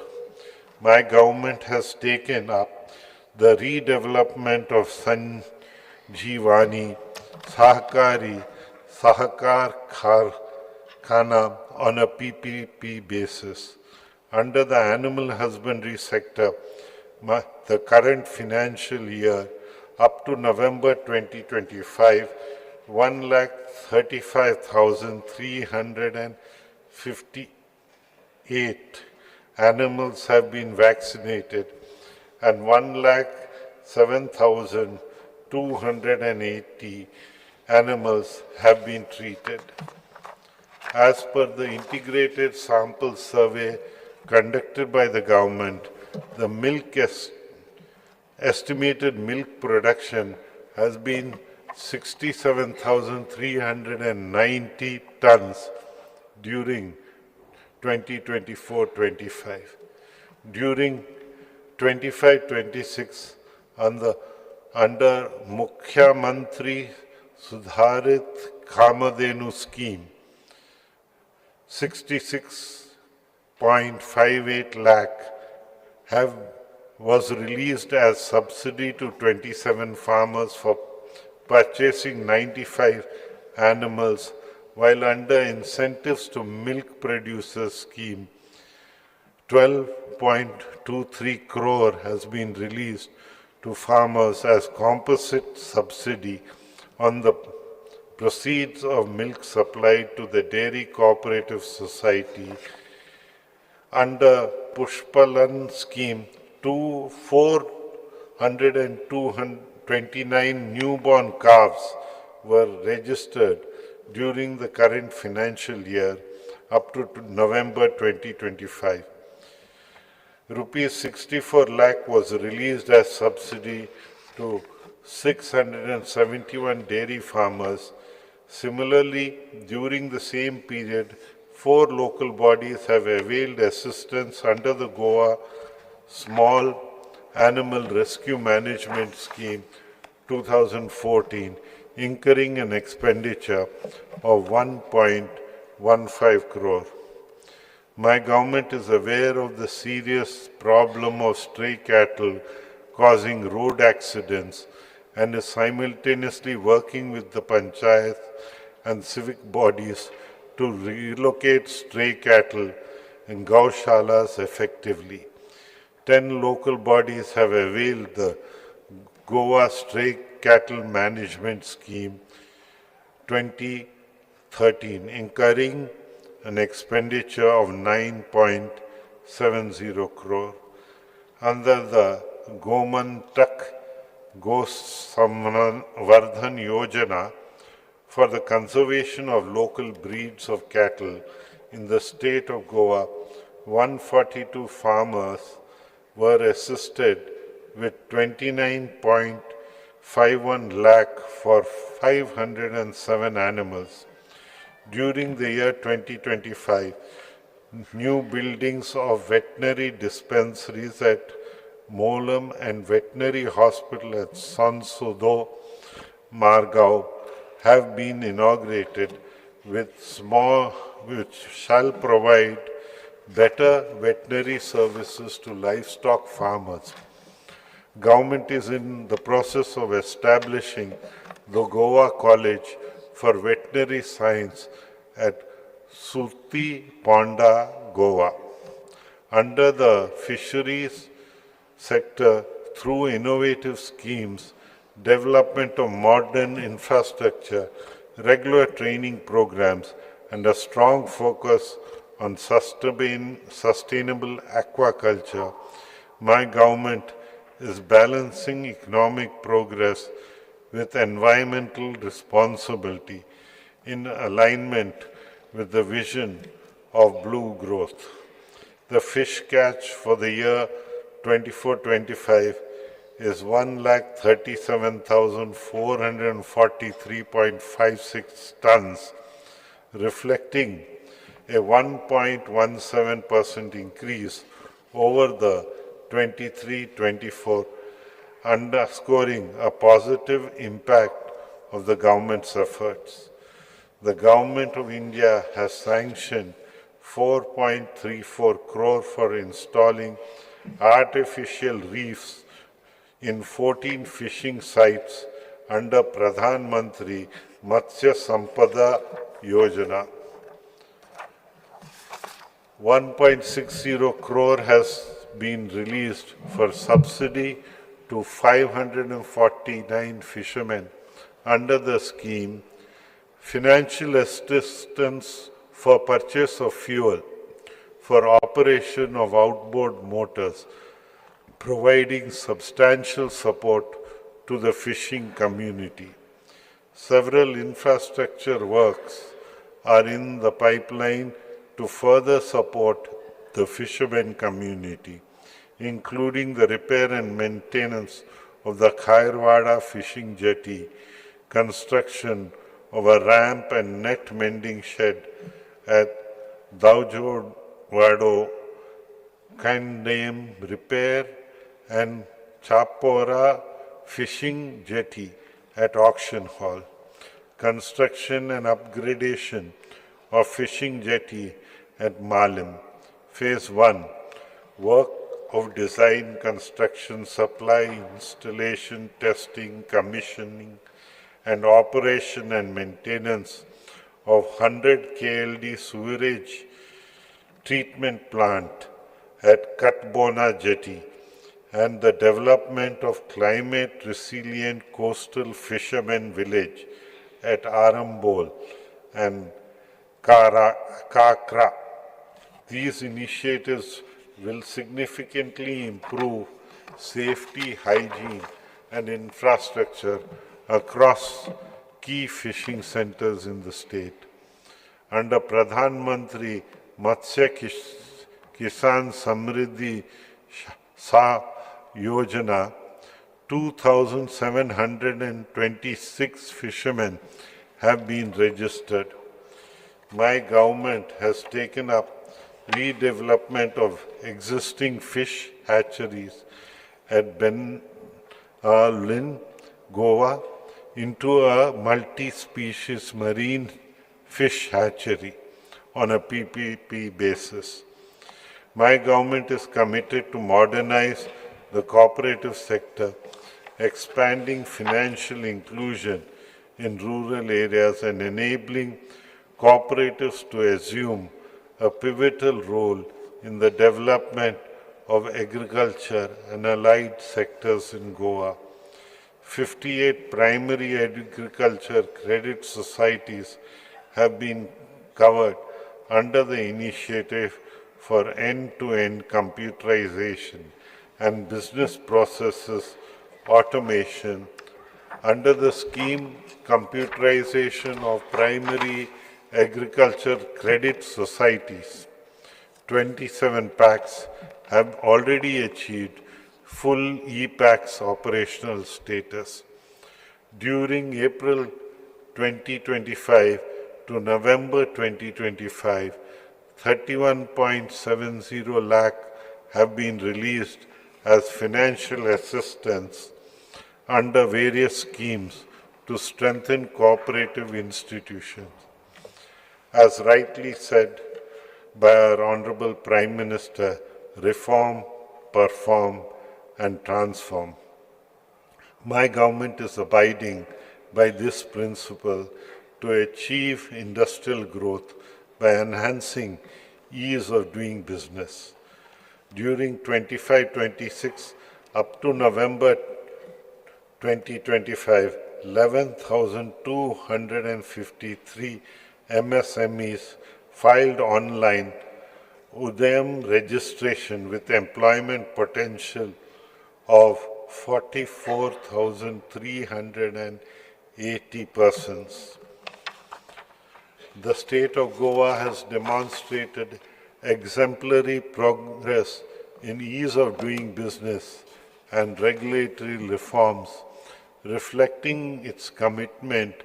D: My government has taken up the redevelopment of Sanjeevani Sahakar Khana on a PPP basis. Under the animal husbandry sector, the current financial year up to November 2025, 1,35,358 animals have been vaccinated and 1,07,280 animals have been treated. As per the integrated sample survey conducted by the government, the estimated milk production has been 67,390 tons during 2024-25. During 25-26, under Mukhya Mantri Sudharit Kamadhenu scheme, 66.58 lakh was released as subsidy to 27 farmers for purchasing 95 animals, while under incentives to milk producers scheme, 12.23 crore has been released to farmers as composite subsidy on the proceeds of milk supplied to the Dairy Cooperative Society. Under Pushpalan scheme, 429 newborn calves were registered during the current financial year up to November 2025. Rupees 64 lakh was released as subsidy to 671 dairy farmers. Similarly, during the same period, 4 local bodies have availed assistance under the Goa Small Animal Rescue Management Scheme 2014, incurring an expenditure of 1.15 crore. My government is aware of the serious problem of stray cattle causing road accidents and is simultaneously working with the panchayat and civic bodies to relocate stray cattle in gaushalas effectively. 10 local bodies have availed the Goa Stray Cattle Management Scheme 2013, incurring an expenditure of 9.70 crore. Under the Gomantak Gosamvardhan Yojana for the conservation of local breeds of cattle in the state of Goa, 142 farmers were assisted with 29.51 lakh for 507 animals. During the year 2025, new buildings of veterinary dispensaries at Molam and veterinary hospital at Sansudo, Margao have been inaugurated which shall provide better veterinary services to livestock farmers. Government is in the process of establishing the Goa College for Veterinary Science at Suti Ponda, Goa. Under the fisheries sector, through innovative schemes, development of modern infrastructure, regular training programs, and a strong focus on sustainable aquaculture, my government is balancing economic progress with environmental responsibility in alignment with the vision of blue growth. The fish catch for the year 24-25 is 1,37,443.56 tons, reflecting a 1.17% increase over the 23-24, underscoring a positive impact of the government's efforts. The Government of India has sanctioned 4.34 crore for installing artificial reefs in 14 fishing sites under Pradhan Mantri Matsya Sampada Yojana. 1.60 crore has been released for subsidy to 549 fishermen under the scheme, financial assistance for purchase of fuel for operation of outboard motors, providing substantial support to the fishing community. Several infrastructure works are in the pipeline to further support the fishermen community, including the repair and maintenance of the Khairwada fishing jetty, construction of a ramp and net mending shed at Daujodwado, Kandem repair and Chapora fishing jetty at Auction Hall, construction and upgradation of fishing jetty at Malim, Phase 1, work of design, construction, supply, installation, testing, commissioning, and operation and maintenance of 100 KLD sewerage treatment plant at Katbona Jetty, and the development of climate resilient coastal fishermen village at Arambol and Kakra. These initiatives will significantly improve safety, hygiene, and infrastructure across key fishing centers in the state. Under Pradhan Mantri Matsya Kisan Samriddhi Sa Yojana, 2,726 fishermen have been registered. My government has taken up redevelopment of existing fish hatcheries at Lynn, Goa, into a multi-species marine fish hatchery on a PPP basis. My government is committed to modernize the cooperative sector, expanding financial inclusion in rural areas and enabling cooperatives to assume a pivotal role in the development of agriculture and allied sectors in Goa. 58 primary agriculture credit societies have been covered under the initiative for end-to-end computerization and business processes automation. Under the scheme, computerization of primary agriculture credit societies, 27 packs have already achieved full e-packs operational status. During April 2025 to November 2025, 31.70 lakh have been released as financial assistance under various schemes to strengthen cooperative institutions. As rightly said by our Honorable Prime Minister, reform, perform, and transform. My government is abiding by this principle to achieve industrial growth by enhancing ease of doing business. During 25-26 up to November 2025, 11,253 MSMEs filed online Udayam registration with employment potential of 44,380 persons. The state of Goa has demonstrated exemplary progress in ease of doing business and regulatory reforms, reflecting its commitment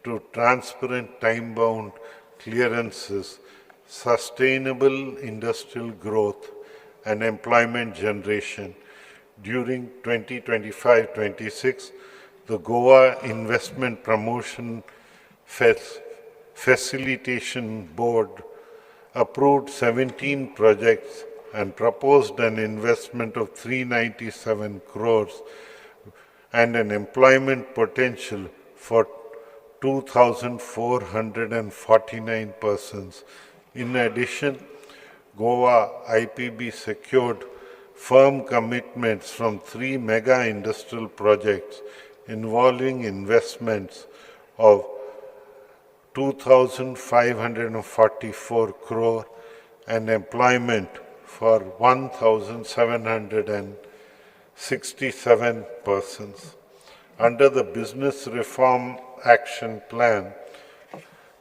D: to transparent time-bound clearances, sustainable industrial growth, and employment generation. During 2025-26, the Goa Investment Promotion Facilitation Board approved 17 projects and proposed an investment of 397 crores and an employment potential for 2,449 persons. In addition, Goa IPB secured firm commitments from 3 mega industrial projects involving investments of 2,544 crore and employment for 1,767 persons. Under the Business Reform Action Plan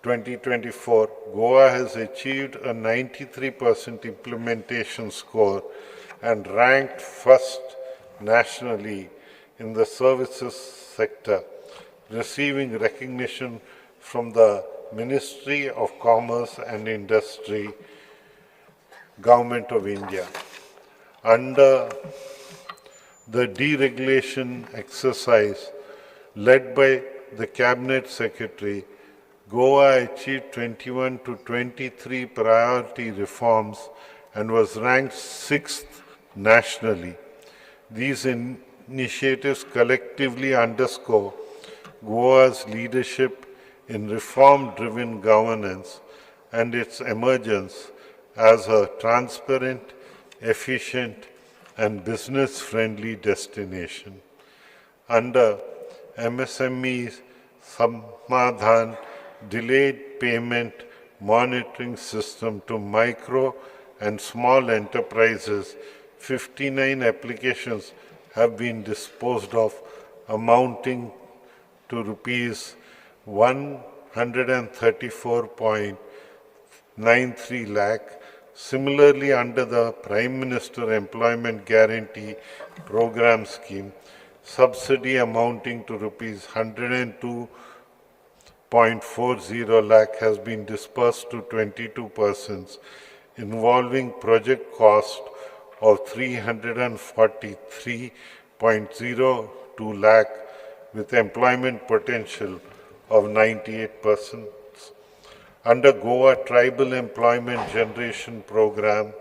D: 2024, Goa has achieved a 93% implementation score and ranked first nationally in the services sector, receiving recognition from the Ministry of Commerce and Industry, Government of India. Under the deregulation exercise led by the Cabinet Secretary, Goa achieved 21 to 23 priority reforms and was ranked 6th nationally. These initiatives collectively underscore Goa's leadership in reform-driven governance and its emergence as a transparent, efficient, and business-friendly destination. Under MSME's Samadhan delayed payment monitoring system to micro and small enterprises, 59 applications have been disposed of, amounting to rupees 134.93 lakh. Similarly, under the Prime Minister Employment Guarantee Program scheme, subsidy amounting to rupees 102.40 lakh has been disbursed to 22 persons, involving project cost of 343.02 lakh with employment potential of 98 persons. Under Goa Tribal Employment Generation Program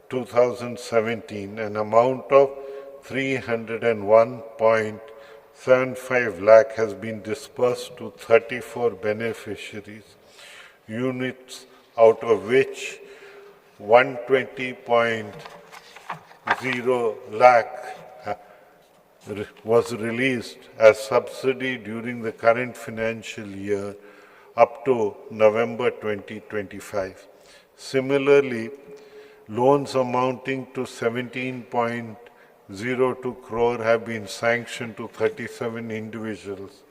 D: 2017, an amount of 301.75 lakh has been disbursed to 34 beneficiaries, units out of which 120.0 lakh was released as subsidy during the current financial year up to November 2025. Similarly, loans amounting to 17.02 crore have been sanctioned to 37 individuals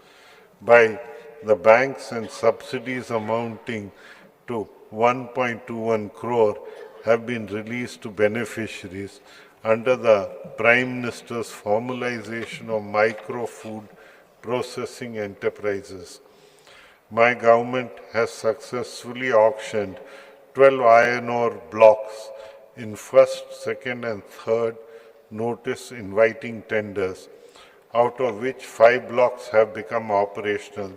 D: by the banks, and subsidies amounting to 1.21 crore have been released to beneficiaries under the Prime Minister's formalization of micro food processing enterprises. My government has successfully auctioned 12 iron ore blocks in first, second and third notice inviting tenders, out of which 5 blocks have become operational.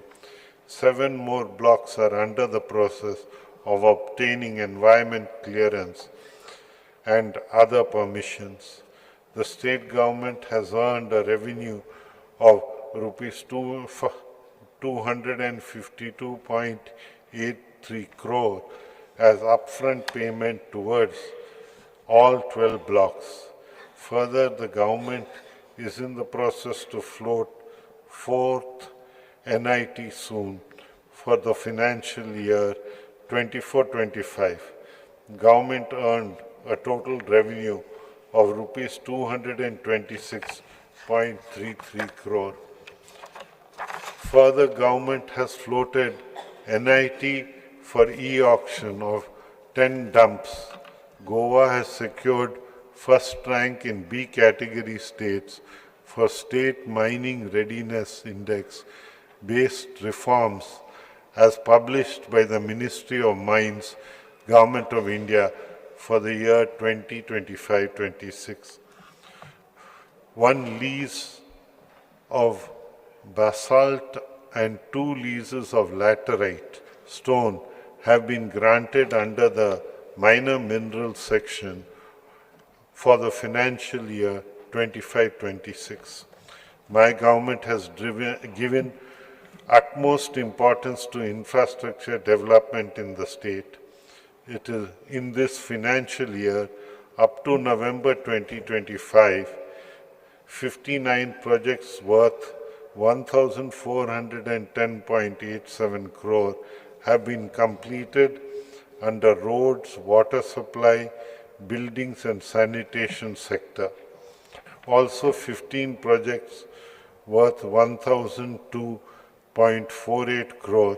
D: 7 more blocks are under the process of obtaining environment clearance and other permissions. The state government has earned a revenue of rupees 252.83 crore as upfront payment towards all 12 blocks. Further, the government is in the process to float 4th NIT soon for the financial year 24-25. Government earned a total revenue of rupees 226.33 crore. Further, government has floated NIT for e-auction of 10 dumps. Goa has secured first rank in B category states for State Mining Readiness Index based reforms as published by the Ministry of Mines, Government of India for the year 2025-26. One lease of basalt and 2 leases of laterite stone have been granted under the minor minerals section for the financial year 25-26. My government has given utmost importance to infrastructure development in the state. It is in this financial year up to November 2025, 59 projects worth 1,410.87 crore have been completed under roads, water supply, buildings and sanitation sector. Also 15 projects worth 1,002.48 crore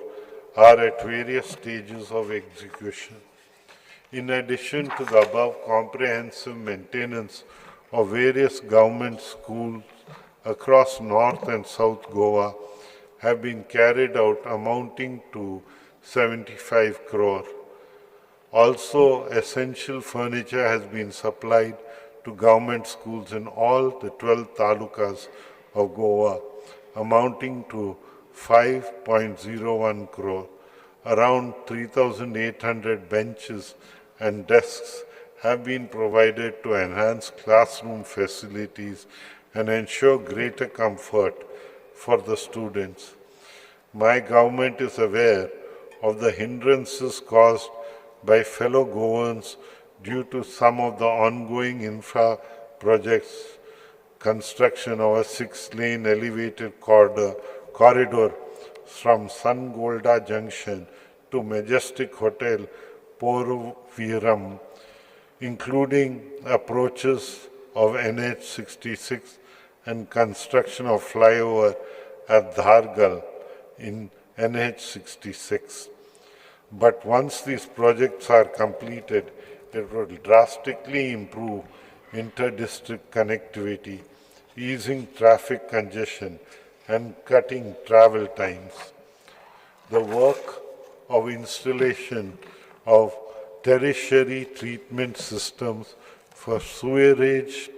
D: are at various stages of execution. In addition to the above, comprehensive maintenance of various government schools across North and South Goa have been carried out, amounting to 75 crore. Also, essential furniture has been supplied to government schools in all the 12 talukas of Goa, amounting to 5.01 crore. Around 3,800 benches and desks have been provided to enhance classroom facilities and ensure greater comfort for the students. My government is aware of the hindrances caused by fellow Goans due to some of the ongoing infra projects, construction of a 6-lane elevated corridor from Sangolda Junction to Majestic Hotel, Poruviram, including approaches of NH66 and construction of flyover at Dhargal in NH66. But once these projects are completed, it will drastically improve inter-district connectivity, easing traffic congestion and cutting travel times. The work of installation of tertiary treatment systems for sewerage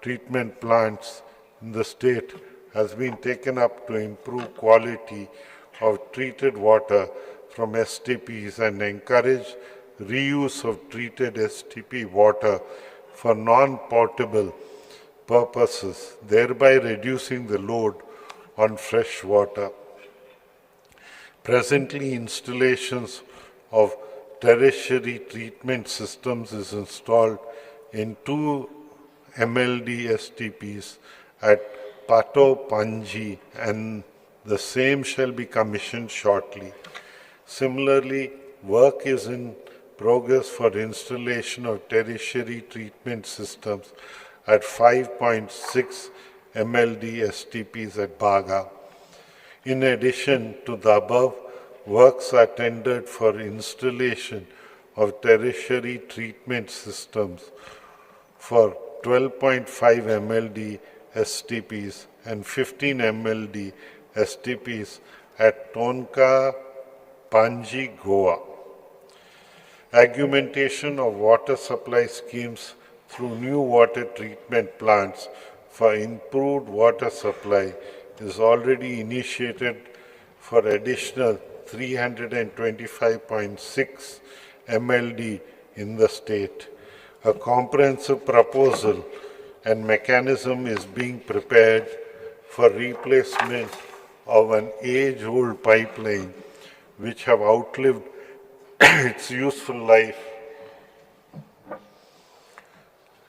D: treatment plants in the state has been taken up to improve quality of treated water from STPs and encourage reuse of treated STP water for non-potable purposes, thereby reducing the load on fresh water. Presently, installations of tertiary treatment systems is installed in 2 MLD STPs at Pato Panji, and the same shall be commissioned shortly. Similarly, work is in progress for installation of tertiary treatment systems at 5.6 MLD STPs at Baga. In addition to the above, works are tendered for installation of tertiary treatment systems for 12.5 MLD STPs and 15 MLD STPs at Tonka, Panji, Goa. Augmentation of water supply schemes through new water treatment plants for improved water supply is already initiated for additional 325.6 MLD in the state. A comprehensive proposal and mechanism is being prepared for replacement of an age-old pipeline which have outlived its useful life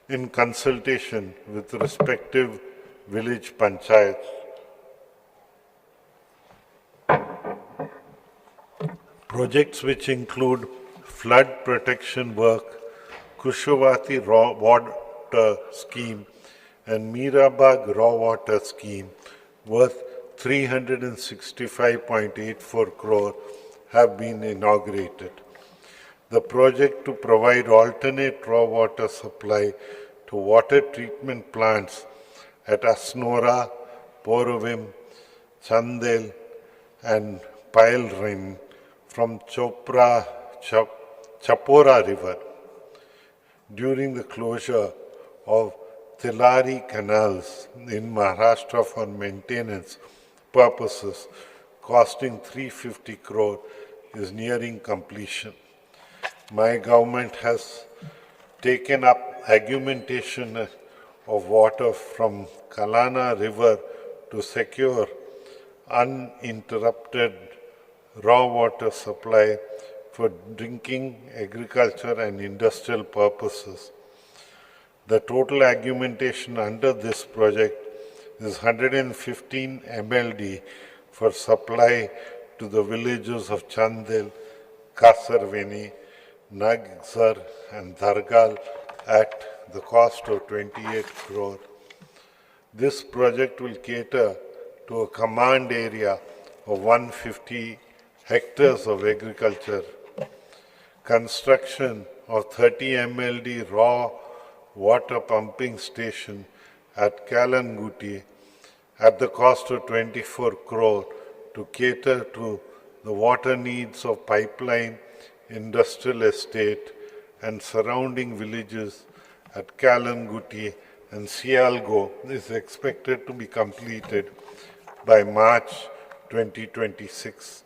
D: in consultation with respective village panchayats. Projects which include flood protection work, Kushavati raw water scheme and Mirabag raw water scheme worth 365.84 crore have been inaugurated. The project to provide alternate raw water supply to water treatment plants at Asnora, Porovim, Chandel and Pailrin from Chapora River during the closure of Tilari canals in Maharashtra for maintenance purposes costing 350 crore is nearing completion. My government has taken up augmentation of water from Kalana River to secure uninterrupted raw water supply for drinking, agriculture and industrial purposes. The total augmentation under this project is 115 MLD for supply to the villages of Chandel, Kasarveni, Nagzar and Dhargal at the cost of 28 crore. This project will cater to a command area of 150 hectares of agriculture. Construction of 30 MLD raw water pumping station at Kalanguti at the cost of 24 crore to cater to the water needs of pipeline, industrial estate and surrounding villages at Kalanguti and Sialgo is expected to be completed by March 2026.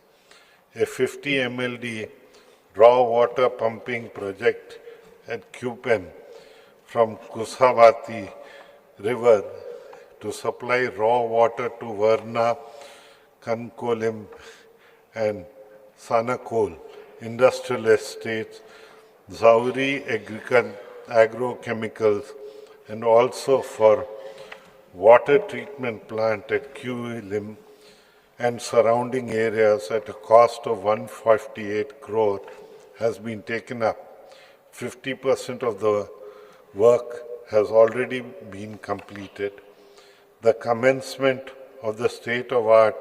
D: A 50 MLD raw water pumping project at Kupem from Kushavati River to supply raw water to Varna, Kankolim and Sanakol industrial estates, Zauri agrochemicals and also for water treatment plant at Kuilim and surrounding areas at a cost of 148 crore has been taken up. 50% of the work has already been completed. The commencement of the state-of-art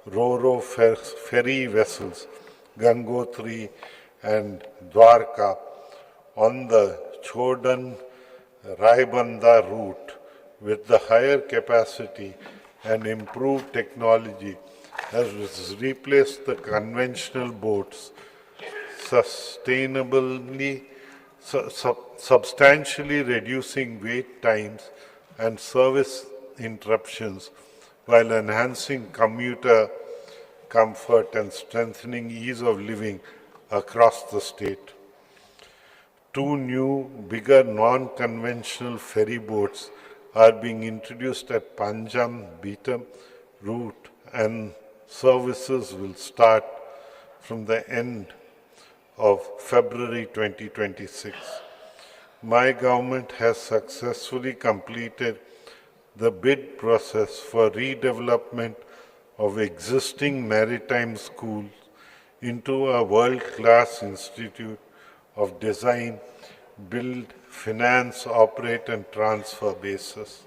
D: Ro-Ro ferry vessels, Gangotri and Dwarka, on the Chodan-Raibanda route with the higher capacity and improved technology has replaced the conventional boats substantially reducing wait times and service interruptions while enhancing commuter comfort and strengthening ease of living across the state. 2 new, bigger, non-conventional ferry boats are being introduced at Panjam, Beetham route and services will start from the end of February 2026. My government has successfully completed the bid process for redevelopment of existing maritime schools into a world-class institute of design, build, finance, operate and transfer basis.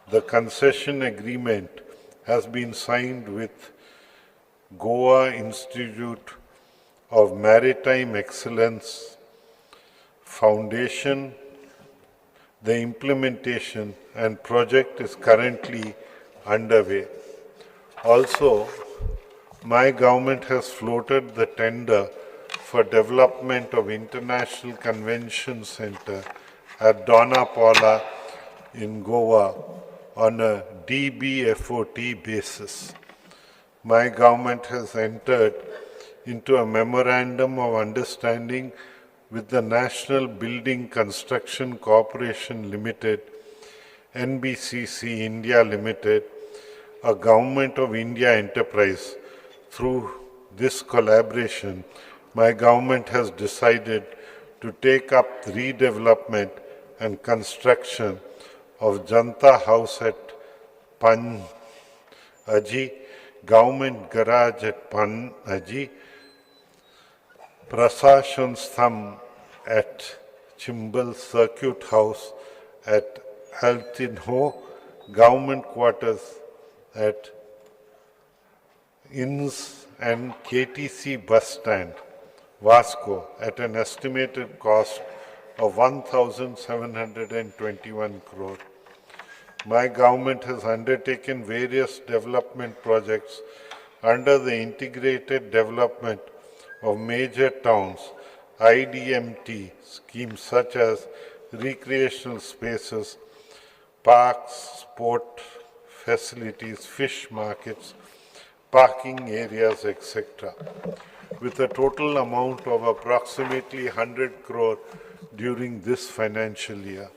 D: The concession agreement has been signed with Goa Institute of Maritime Excellence Foundation. The implementation and project is currently underway. Also, my government has floated the tender for development of International Convention Center at Dona Paula in Goa on a DBFOT basis. My government has entered into a memorandum of understanding with the National Building Construction Corporation Limited, NBCC India Limited, a Government of India enterprise. Through this collaboration, my government has decided to take up redevelopment and construction of Janta House at Panaji, Government Garage at Panaji, Prasashan Stham at Chimbal Circuit House at Altinho, Government Quarters at Inns and KTC Bus Stand, Vasco, at an estimated cost of 1,721 crore. My government has undertaken various development projects under the Integrated Development of Major Towns IDMT schemes such as recreational spaces, parks, sport facilities, fish markets, parking areas, etc., with a total amount of approximately 100 crore during this financial year.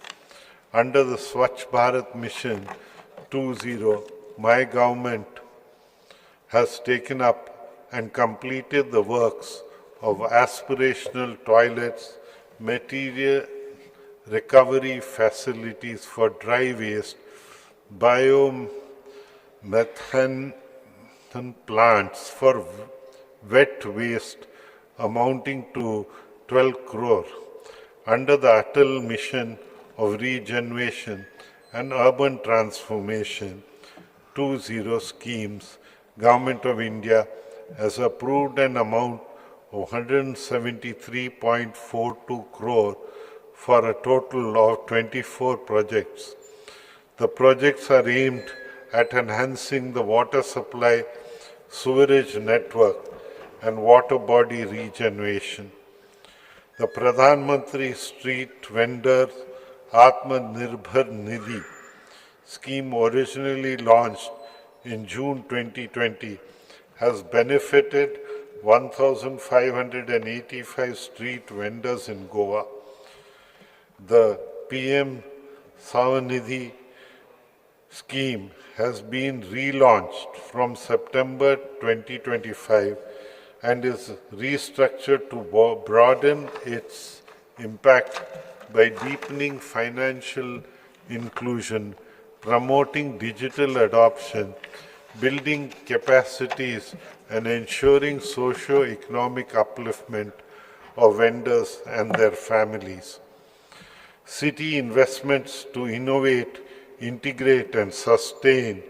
D: Under the Swachh Bharat Mission 2.0, my government has taken up and completed the works of aspirational toilets, material recovery facilities for dry waste, biomethane plants for wet waste amounting to 12 crore. Under the Atal Mission of Regeneration and Urban Transformation 2.0 schemes, Government of India has approved an amount of 173.42 crore for a total of 24 projects. The projects are aimed at enhancing the water supply, sewerage network, and water body regeneration. The Pradhan Mantri Street Vendors Atmanirbhar Nidhi scheme, originally launched in June 2020, has benefited 1,585 street vendors in Goa. The PM Savanidhi scheme has been relaunched from September 2025 and is restructured to broaden its impact by deepening financial inclusion, promoting digital adoption, building capacities, and ensuring socio-economic upliftment of vendors and their families. City investments to innovate, integrate, and sustain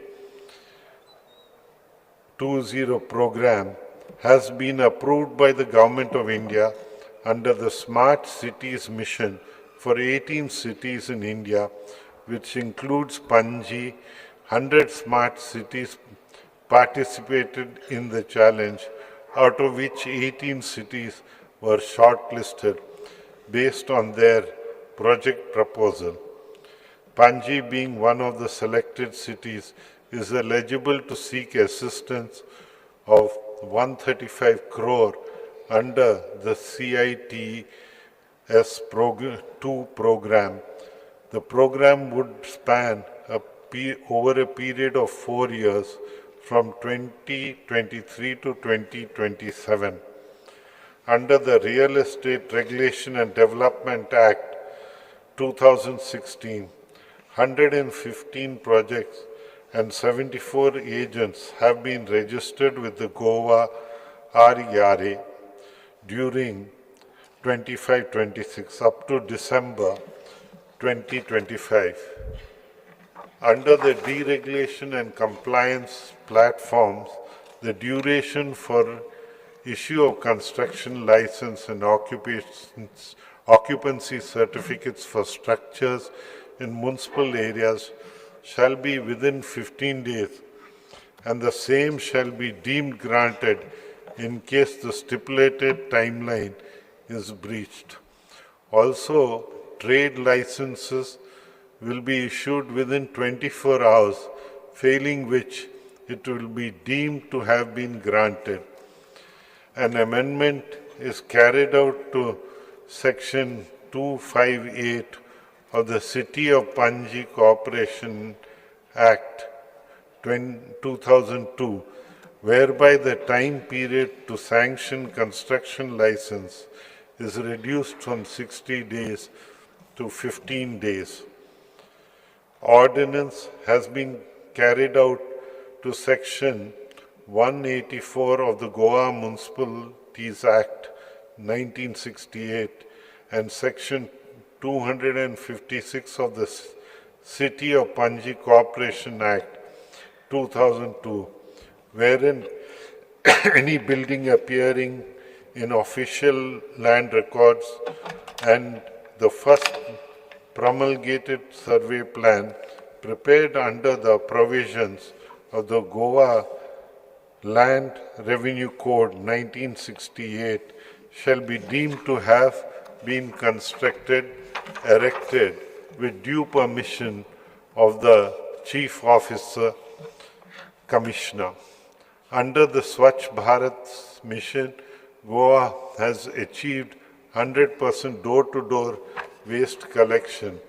D: 2.0 program has been approved by the Government of India under the Smart Cities Mission for 18 cities in India, which includes Panji. 100 smart cities participated in the challenge, out of which 18 cities were shortlisted based on their project proposal. Panji, being one of the selected cities, is eligible to seek assistance of 135 crore under the CITS 2 program. The program would span over a period of 4 years from 2023 to 2027. Under the Real Estate Regulation and Development Act 2016, 115 projects and 74 agents have been registered with the Goa RERA during 25-26 up to December 2025. Under the deregulation and compliance platforms, the duration for issue of construction license and occupancy certificates for structures in municipal areas shall be within 15 days, and the same shall be deemed granted in case the stipulated timeline is breached. Also, trade licenses will be issued within 24 hours, failing which it will be deemed to have been granted. An amendment is carried out to Section 258 of the City of Panji Corporation Act 2002, whereby the time period to sanction construction license is reduced from 60 days to 15 days. Ordinance has been carried out to Section 184 of the Goa Municipalities Act 1968 and Section 256 of the City of Panji Corporation Act 2002, wherein any building appearing in official land records and the first promulgated survey plan prepared under the provisions of the Goa Land Revenue Code 1968 shall be deemed to have been constructed, erected with due permission of the Chief Officer Commissioner. Under the Swachh Bharat mission, Goa has achieved 100% door-to-door waste collection.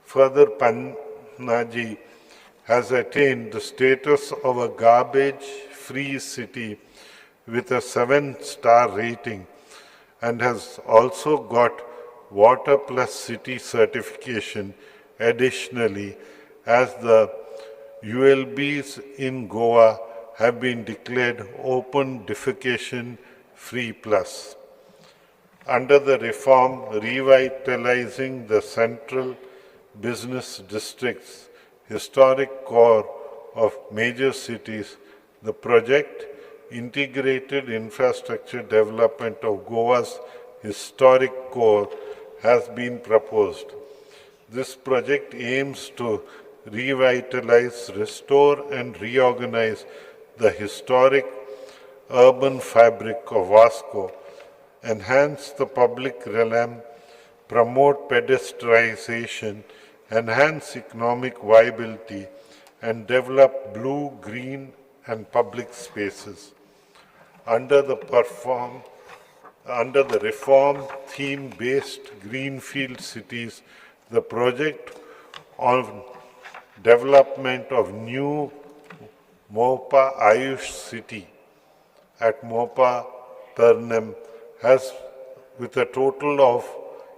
D: Further, Panaji has attained the status of a garbage-free city with a 7-star rating and has also got Water Plus City certification. Additionally, as the ULBs in Goa have been declared open defecation free plus. Under the reform revitalizing the central business districts, historic core of major cities, the project Integrated Infrastructure Development of Goa's historic core has been proposed. This project aims to revitalize, restore and reorganize the historic urban fabric of Vasco, enhance the public realm, promote pedestrianization, enhance economic viability, and develop blue, green, and public spaces. Under the reform theme-based greenfield cities, the project on development of new Mopa Ayush city at Mopa Tarnem has, with a total of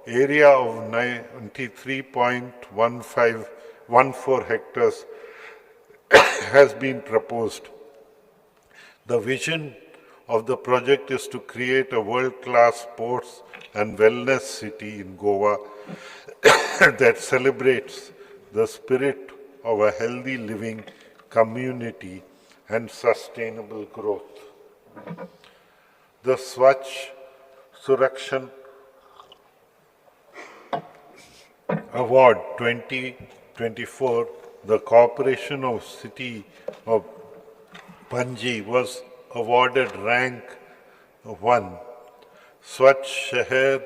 D: area of 93.14 hectares, has been proposed. The vision of the project is to create a world-class sports and wellness city in Goa that celebrates the spirit of a healthy living community and sustainable growth. The Swachh Surakshan Award 2024, the Corporation of City of Panji was awarded rank 1 Swachh Shahar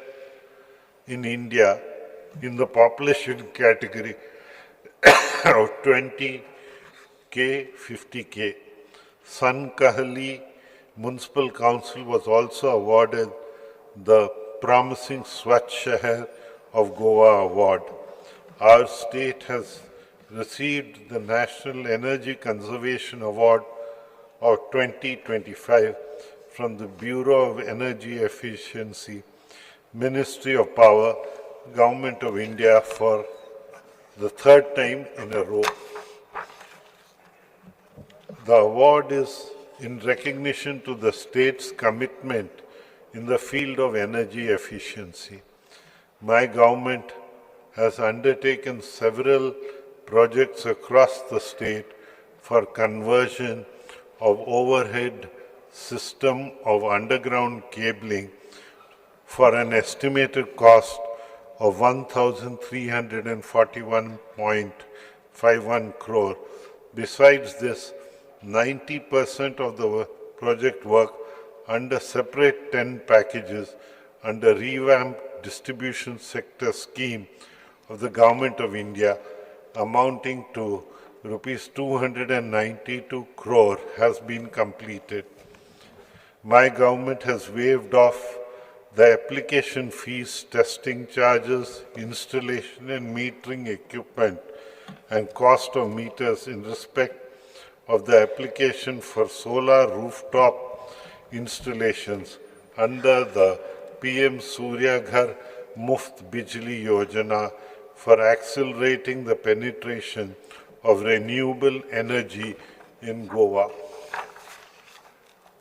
D: in India in the population category of 20K, 50K. Sankahali Municipal Council was also awarded the Promising Swachh Shahar of Goa Award. Our state has received the National Energy Conservation Award of 2025 from the Bureau of Energy Efficiency, Ministry of Power, Government of India for the third time in a row. The award is in recognition to the state's commitment in the field of energy efficiency. My government has undertaken several projects across the state for conversion of overhead system of underground cabling for an estimated cost of 1,341.51 crore. Besides this, 90% of the project work under separate 10 packages under revamped distribution sector scheme of the Government of India amounting to rupees 292 crore has been completed. My government has waived off the application fees, testing charges, installation and metering equipment and cost of meters in respect of the application for solar rooftop installations under the PM Surya Ghar Muft Bijli Yojana for accelerating the penetration of renewable energy in Goa.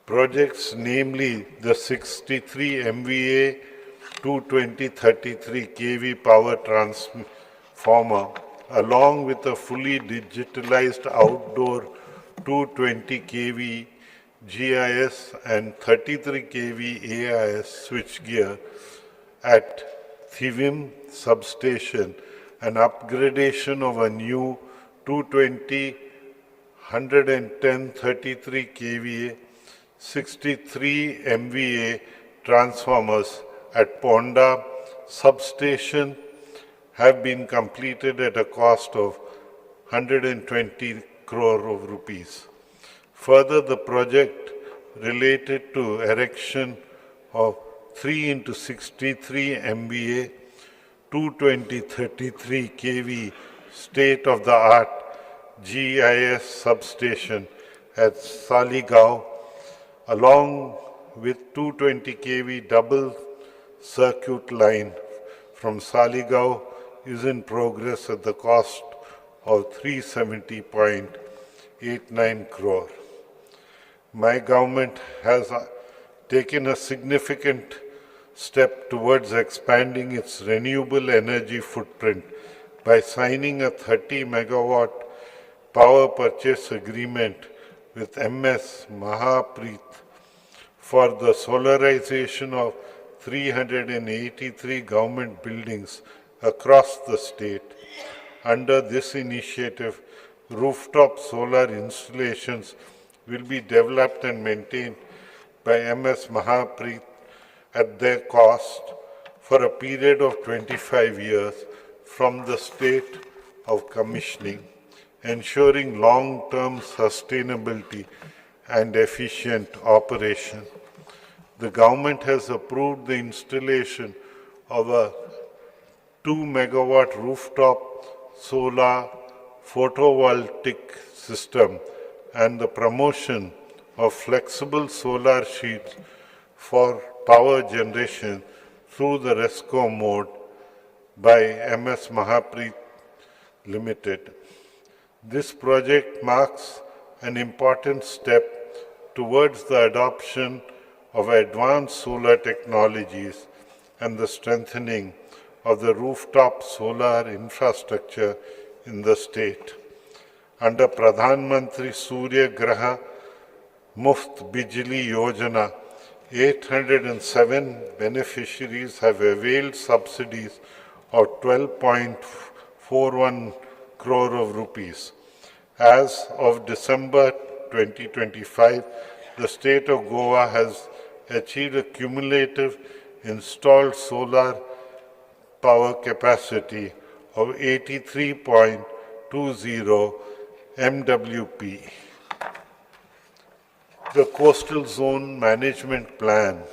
D: Projects namely the 63 MVA 220-33 kV power transformer along with a fully digitalized outdoor 220 kV GIS and 33 kV AIS switchgear at Thivim substation, an upgradation of a new 220 110 33 kVA 63 MVA transformers at Ponda substation have been completed at a cost of 120 crore of rupees. Further, the project related to erection of 3 into 63 MVA 220-33 kV state-of-the-art GIS substation at Saligao, along with 220 kV double circuit line from Saligao is in progress at the cost of 370.89 crore. My government has taken a significant step towards expanding its renewable energy footprint by signing a 30 megawatt power purchase agreement with MS Mahapreet for the solarization of 383 government buildings across the state. Under this initiative, rooftop solar installations will be developed and maintained by MS Mahapreet at their cost for a period of 25 years from the state of commissioning, ensuring long-term sustainability and efficient operation. The government has approved the installation of a 2 megawatt rooftop solar photovoltaic system and the promotion of flexible solar sheets for power generation through the RESCO mode by MS Mahapreet Limited. This project marks an important step towards the adoption of advanced solar technologies and the strengthening of the rooftop solar infrastructure in the state. Under Pradhan Mantri Surya Graha Muft Bijli Yojana, 807 beneficiaries have availed subsidies of 12.41 crore of rupees. As of December 2025, the state of Goa has achieved a cumulative installed solar power capacity of 83.20 MWP. The Coastal Zone Management Plan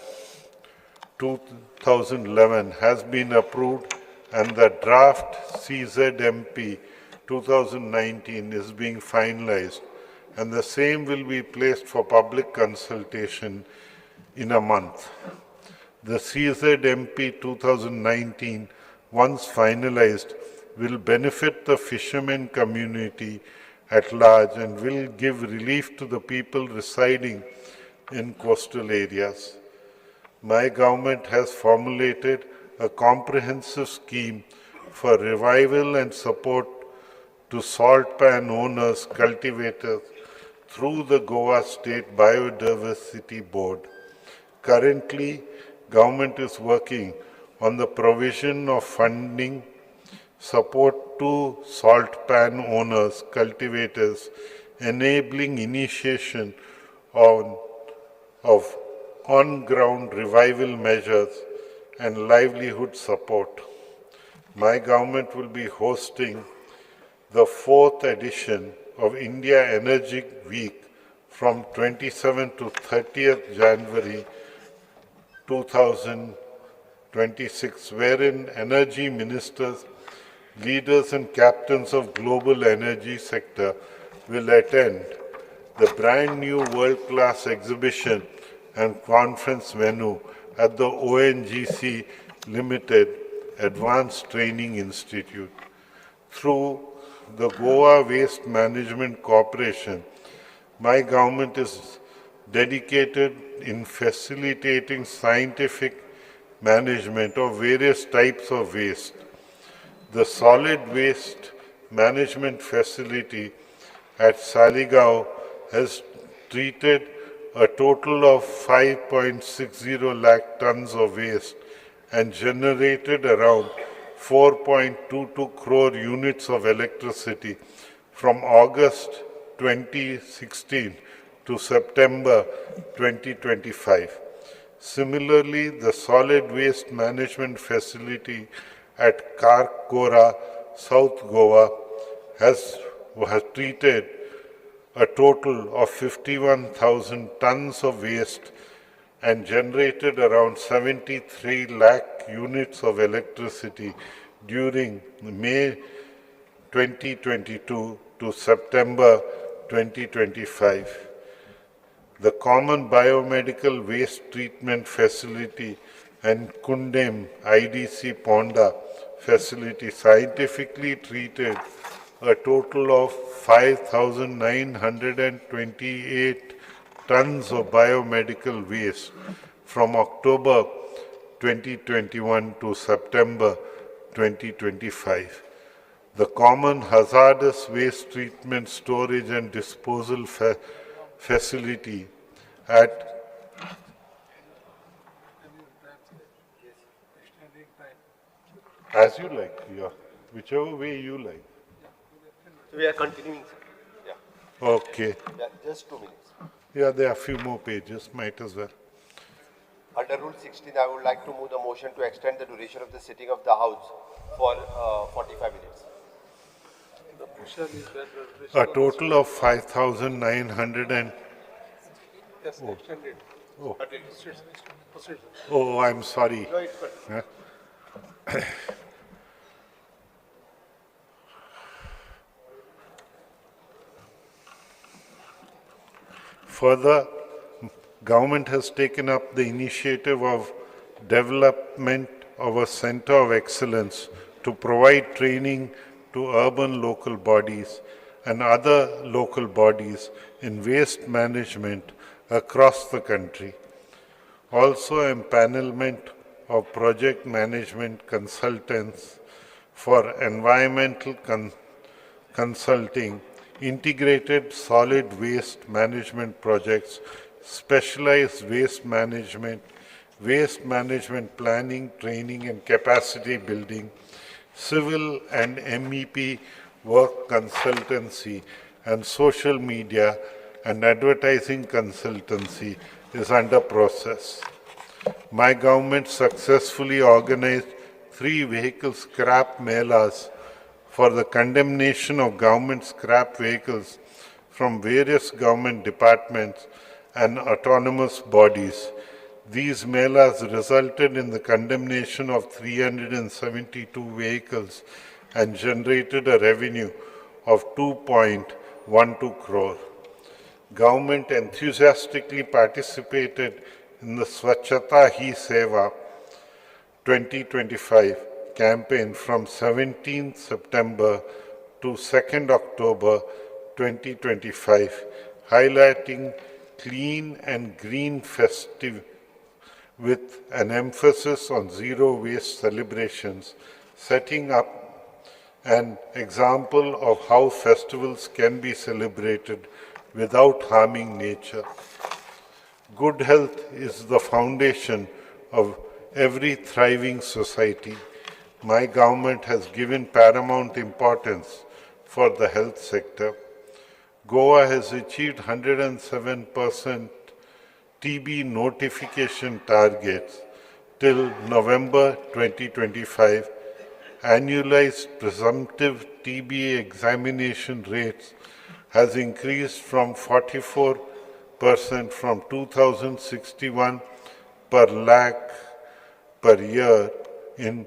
D: 2011 has been approved and the draft CZMP 2019 is being finalized, and the same will be placed for public consultation in a month. The CZMP 2019, once finalized, will benefit the fishermen community at large and will give relief to the people residing in coastal areas. My government has formulated a comprehensive scheme for revival and support to salt pan owners, cultivators through the Goa State Biodiversity Board. Currently, government is working on the provision of funding support to salt pan owners, cultivators, enabling initiation of on-ground revival measures and livelihood support. My government will be hosting the 4th edition of India Energy Week from 27th to 30th January 2026, wherein energy ministers, leaders and captains of global energy sector will attend the brand new world-class exhibition and conference venue at the ONGC Limited Advanced Training Institute. Through the Goa Waste Management Corporation, my government is dedicated in facilitating scientific management of various types of waste. The solid waste management facility at Saligao has treated a total of 5.60 lakh tons of waste and generated around 4.22 crore units of electricity from August 2016 to September 2025. Similarly, the solid waste management facility at Karkora, South Goa, has treated a total of 51,000 tons of waste and generated around 73 lakh units of electricity during May 2022 to September 2025. The Common Biomedical Waste Treatment Facility and Kundem IDC Ponda facility scientifically treated a total of 5,928 tons of biomedical waste from October 2021 to September 2025. The Common Hazardous Waste Treatment Storage and Disposal Facility at as you like, yeah, whichever way you like.
C: We are continuing, sir. Yeah,
D: Okay.
C: yeah, just 2 minutes.
D: Yeah, there are a few more pages, might as well.
C: Under Rule 16, I would like to move the motion to extend the duration of the sitting of the House for 45 minutes.
A: The motion is that
D: A total of 5,900 and,
A: yes, extended.
D: oh,
A: Proceed.
D: oh, I'm sorry.
C: No, it's good.
D: Huh? Further, government has taken up the initiative of development of a center of excellence to provide training to urban local bodies and other local bodies in waste management across the country. Also, empanelment of project management consultants for environmental consulting, integrated solid waste management projects, specialized waste management planning, training and capacity building, civil and MEP work consultancy, and social media and advertising consultancy is under process. My government successfully organized 3 vehicle scrap melas for the condemnation of government scrap vehicles from various government departments and autonomous bodies. These melas resulted in the condemnation of 372 vehicles and generated a revenue of 2.12 crore. Government enthusiastically participated in the Swachhata Hi Seva 2025 campaign from 17th September to 2nd October 2025, highlighting clean and green festive with an emphasis on zero waste celebrations, setting up an example of how festivals can be celebrated without harming nature. Good health is the foundation of every thriving society. My government has given paramount importance for the health sector. Goa has achieved 107% TB notification targets till November 2025. Annualized presumptive TB examination rates has increased from 44% from 2061 per lakh per year in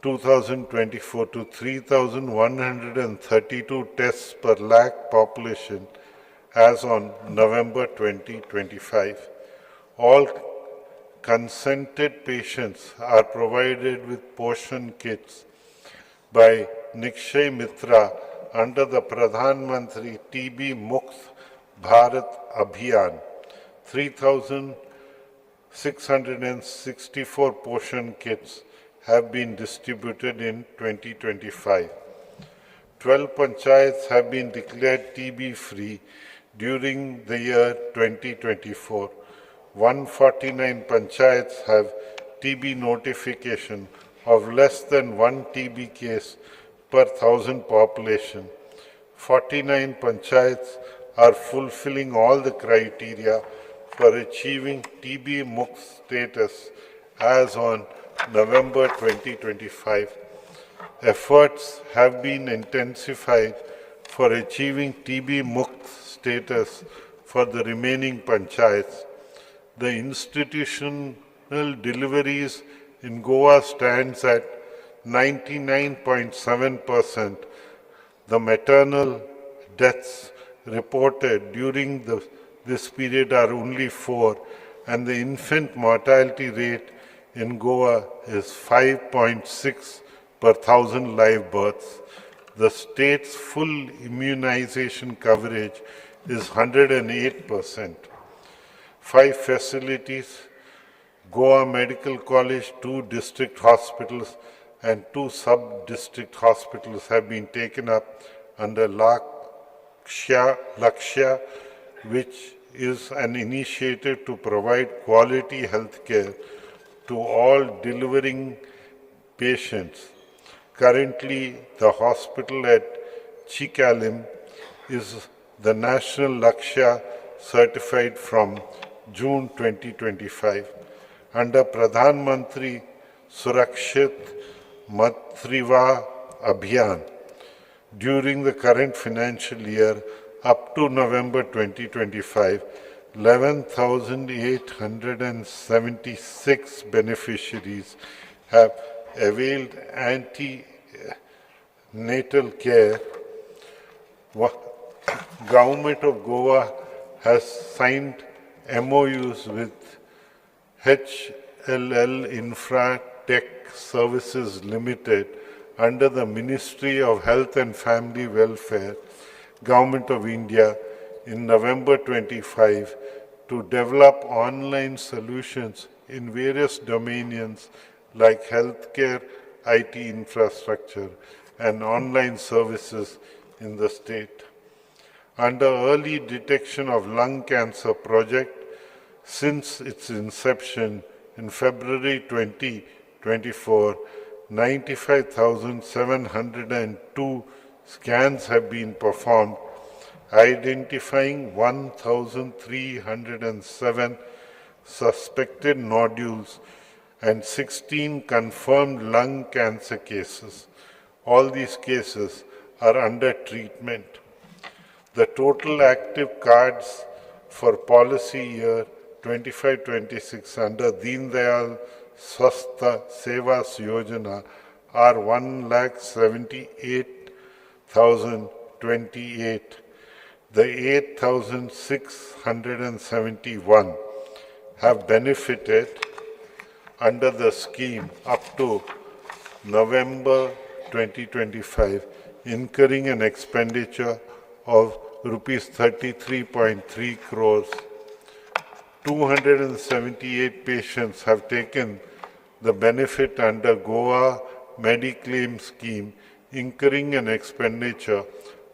D: 2024 to 3,132 tests per lakh population as on November 2025. All consented patients are provided with portion kits by Nikshay Mitra under the Pradhan Mantri TB Mukt Bharat Abhiyan. 3,664 portion kits have been distributed in 2025. 12 panchayats have been declared TB-free during the year 2024. 149 panchayats have TB notification of less than one TB case per 1,000 population. 49 panchayats are fulfilling all the criteria for achieving TB Mukt status as on November 2025. Efforts have been intensified for achieving TB Mukt status for the remaining panchayats. The institutional deliveries in Goa stands at 99.7%. The maternal deaths reported during this period are only 4, and the infant mortality rate in Goa is 5.6 per 1,000 live births. The state's full immunization coverage is 108%. 5 facilities, Goa Medical College, 2 district hospitals, and 2 sub-district hospitals have been taken up under Lakshya, which is an initiative to provide quality health care to all delivering patients. Currently, the hospital at Chikalim is the National Lakshya certified from June 2025. Under Pradhan Mantri Surakshit Matriva Abhiyan, during the current financial year up to November 2025, 11,876 beneficiaries have availed antenatal care. Government of Goa has signed MOUs with HLL Infratech Services Limited under the Ministry of Health and Family Welfare, Government of India, in November 25 to develop online solutions in various domains like healthcare, IT infrastructure, and online services in the state. Under Early Detection of Lung Cancer Project, since its inception in February 2024, 95,702 scans have been performed, identifying 1,307 suspected nodules and 16 confirmed lung cancer cases. All these cases are under treatment. The total active cards for policy year 25-26 under Deen Dayal Swastha Sevas Yojana are 1,78,028. The 8,671 have benefited under the scheme up to November 2025, incurring an expenditure of rupees 33.3 crores. 278 patients have taken the benefit under Goa Mediclaim scheme, incurring an expenditure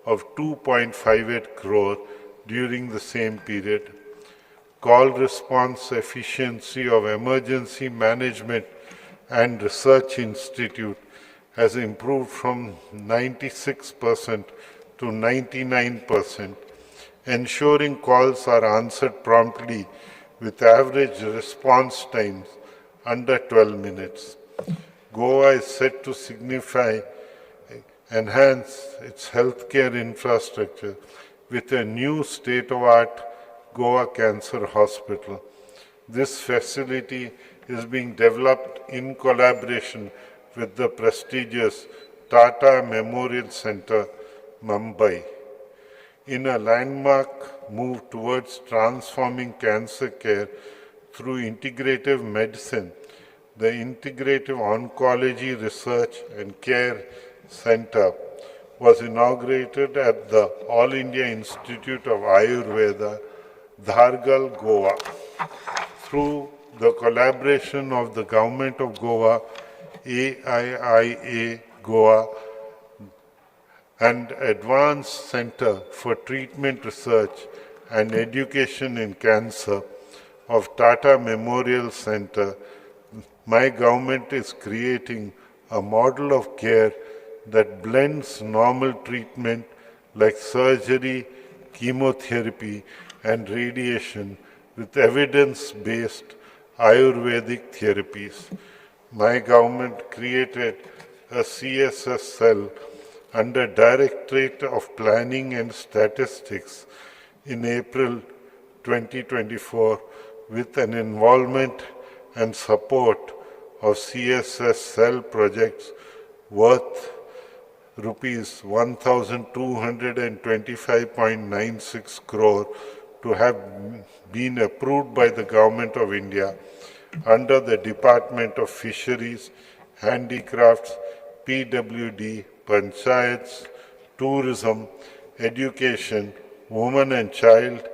D: of 2.58 crore during the same period. Call response efficiency of Emergency Management and Research Institute has improved from 96% to 99%, ensuring calls are answered promptly with average response times under 12 minutes. Goa is set to enhance its healthcare infrastructure with a new state-of-the-art Goa Cancer Hospital. This facility is being developed in collaboration with the prestigious Tata Memorial Center, Mumbai. In a landmark move towards transforming cancer care through integrative medicine, the Integrative Oncology Research and Care Center was inaugurated at the All India Institute of Ayurveda, Dhargal, Goa. Through the collaboration of the Government of Goa, AIIA Goa, and Advanced Center for Treatment Research and Education in Cancer of Tata Memorial Center, my government is creating a model of care that blends normal treatment like surgery, chemotherapy, and radiation with evidence-based Ayurvedic therapies. My government created a CSS cell under Directorate of Planning and Statistics in April 2024 with an involvement and support of CSS cell projects worth rupees 1,225.96 crore to have been approved by the Government of India under the Department of Fisheries, Handicrafts, PWD, Panchayats, Tourism, Education, Women and Child,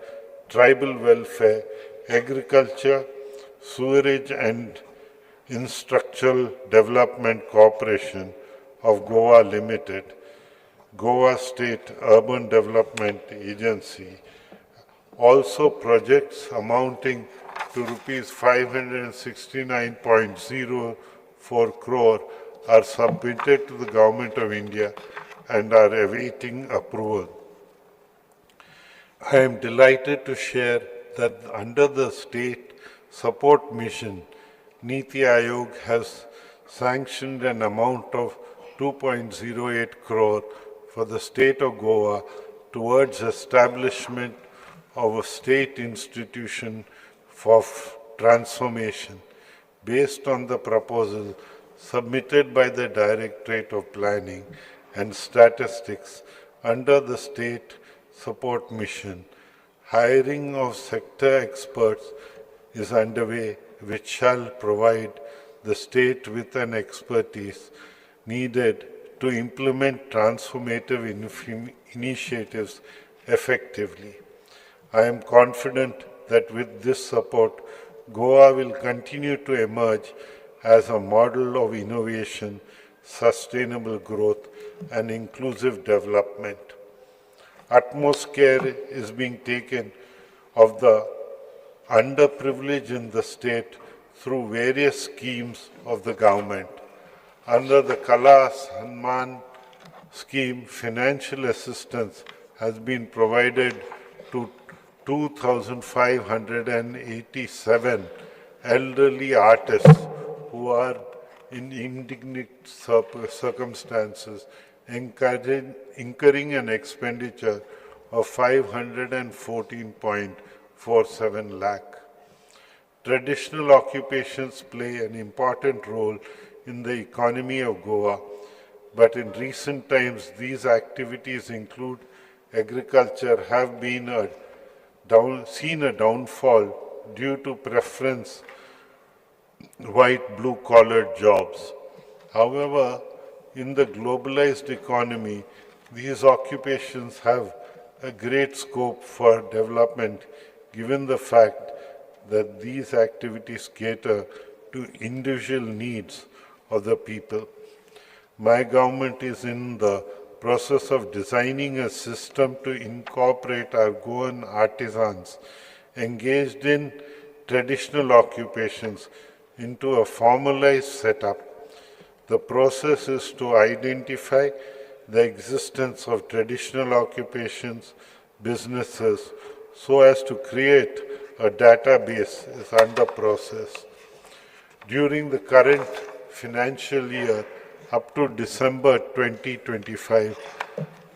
D: Tribal Welfare, Agriculture, Sewerage and Infrastructural Development Corporation of Goa Limited, Goa State Urban Development Agency. Also projects amounting to rupees 569.04 crore are submitted to the Government of India and are awaiting approval. I am delighted to share that under the State Support Mission, Niti Aayog has sanctioned an amount of 2.08 crore for the state of Goa towards establishment of a state institution for transformation based on the proposal submitted by the Directorate of Planning and Statistics under the State Support Mission. Hiring of sector experts is underway, which shall provide the state with an expertise needed to implement transformative initiatives effectively. I am confident that with this support, Goa will continue to emerge as a model of innovation, sustainable growth, and inclusive development. Utmost care is being taken of the underprivileged in the state through various schemes of the government. Under the Kala Samman scheme, financial assistance has been provided to 2,587 elderly artists who are in indigent circumstances, incurring an expenditure of 514.47 lakh. Traditional occupations play an important role in the economy of Goa, but in recent times these activities include agriculture have been seen a downfall due to preference white blue-collar jobs. However, in the globalized economy, these occupations have a great scope for development given the fact that these activities cater to individual needs of the people. My government is in the process of designing a system to incorporate our Goan artisans engaged in traditional occupations into a formalized setup. The process is to identify the existence of traditional occupations, businesses, so as to create a database is under process. During the current financial year, up to December 2025,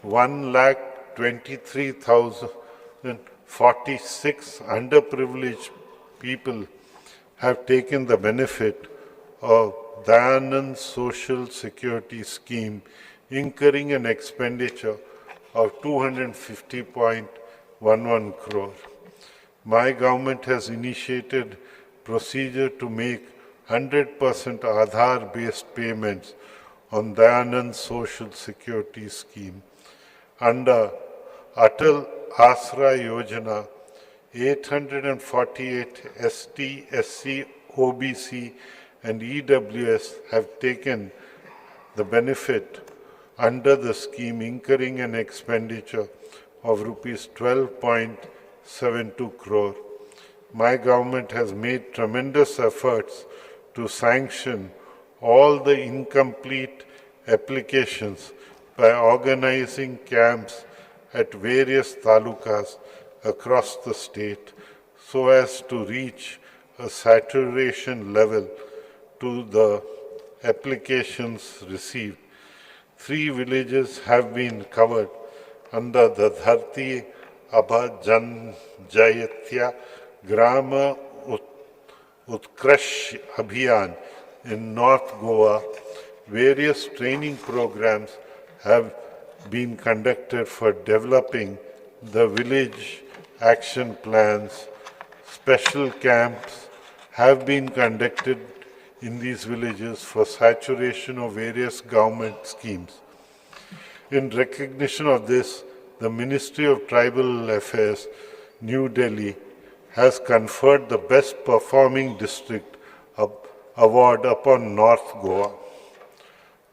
D: 1,23,046 underprivileged people have taken the benefit of Dayanand Social Security Scheme, incurring an expenditure of 250.11 crore. My government has initiated procedure to make 100% Aadhaar-based payments on Dayanand Social Security Scheme. Under Atal Asra Yojana, 848 ST, SC, OBC and EWS have taken the benefit under the scheme, incurring an expenditure of rupees 12.72 crore. My government has made tremendous efforts to sanction all the incomplete applications by organizing camps at various talukas across the state so as to reach a saturation level to the applications received. 3 villages have been covered under the Dharti Abha Janjayatya Grama Utkrash Abhiyan in North Goa. Various training programs have been conducted for developing the village action plans. Special camps have been conducted in these villages for saturation of various government schemes. In recognition of this, the Ministry of Tribal Affairs, New Delhi, has conferred the Best Performing District Award upon North Goa.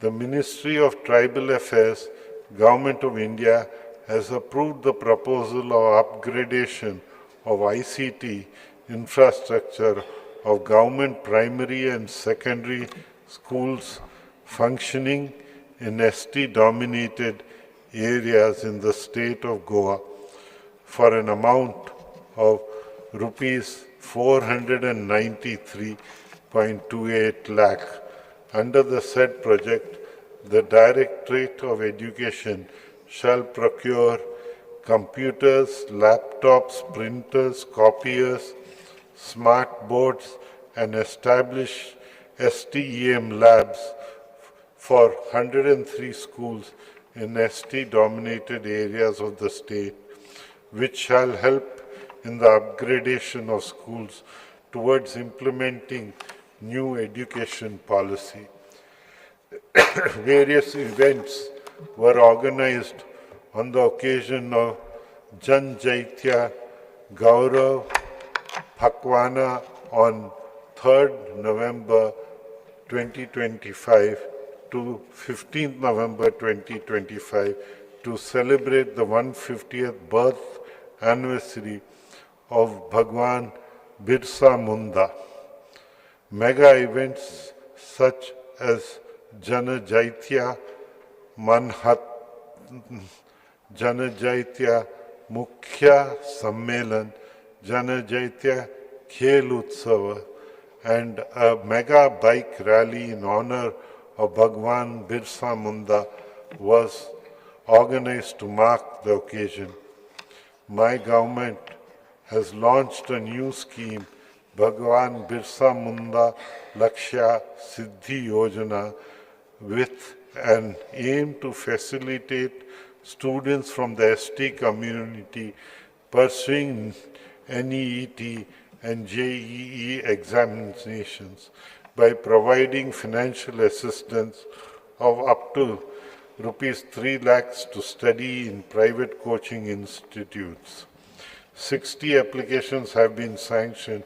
D: The Ministry of Tribal Affairs, Government of India, has approved the proposal of upgradation of ICT infrastructure of government primary and secondary schools functioning in ST-dominated areas in the state of Goa for an amount of rupees 493.28 lakh. Under the said project, the Directorate of Education shall procure computers, laptops, printers, copiers, smart boards, and establish STEM labs for 103 schools in ST-dominated areas of the state, which shall help in the upgradation of schools towards implementing new education policy. Various events were organized on the occasion of Jan Jaitya Gaurav Phakwana on 3rd November 2025 to 15th November 2025 to celebrate the 150th birth anniversary of Bhagwan Birsa Munda. Mega events such as Jana Jaitya Manhat, Jana Jaitya Mukhya Sammelan, Jana Jaitya Khel Utsava, and a mega bike rally in honor of Bhagwan Birsa Munda was organized to mark the occasion. My government has launched a new scheme, Bhagwan Birsa Munda Lakshya Siddhi Yojana, with an aim to facilitate students from the ST community pursuing NEET and JEE examinations. by providing financial assistance of up to rupees 3 lakhs to study in private coaching institutes. 60 applications have been sanctioned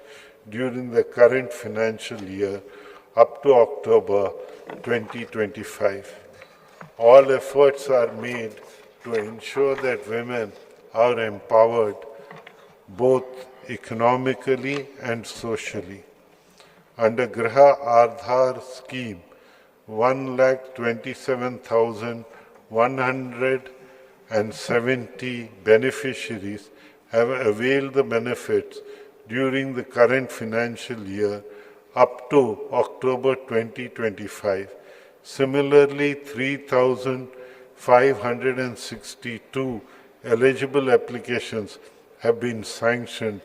D: during the current financial year up to October 2025. All efforts are made to ensure that women are empowered both economically and socially. Under Graha Aadhar scheme, 1,27,170 beneficiaries have availed the benefits during the current financial year up to October 2025. Similarly, 3,562 eligible applications have been sanctioned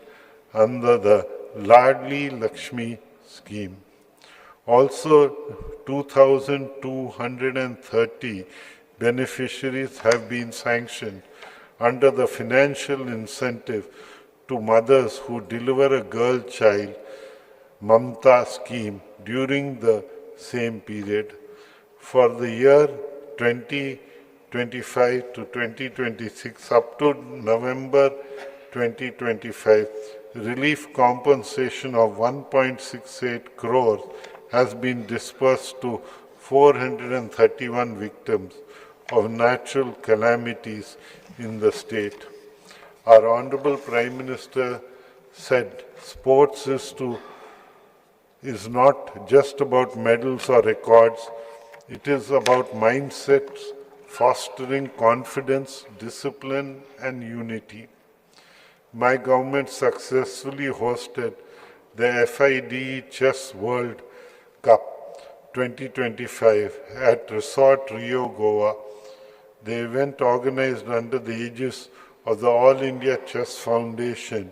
D: under the Ladli Lakshmi scheme. Also, 2,230 beneficiaries have been sanctioned under the financial incentive to mothers who deliver a girl child, Mamta scheme, during the same period. For the year 2025 to 2026, up to November 2025, relief compensation of 1.68 crores has been disbursed to 431 victims of natural calamities in the state. Our Honorable Prime Minister said sports is not just about medals or records, it is about mindsets, fostering confidence, discipline, and unity. My government successfully hosted the FIDE Chess World Cup 2025 at Resort Rio, Goa. The event, organized under the aegis of the All India Chess Foundation,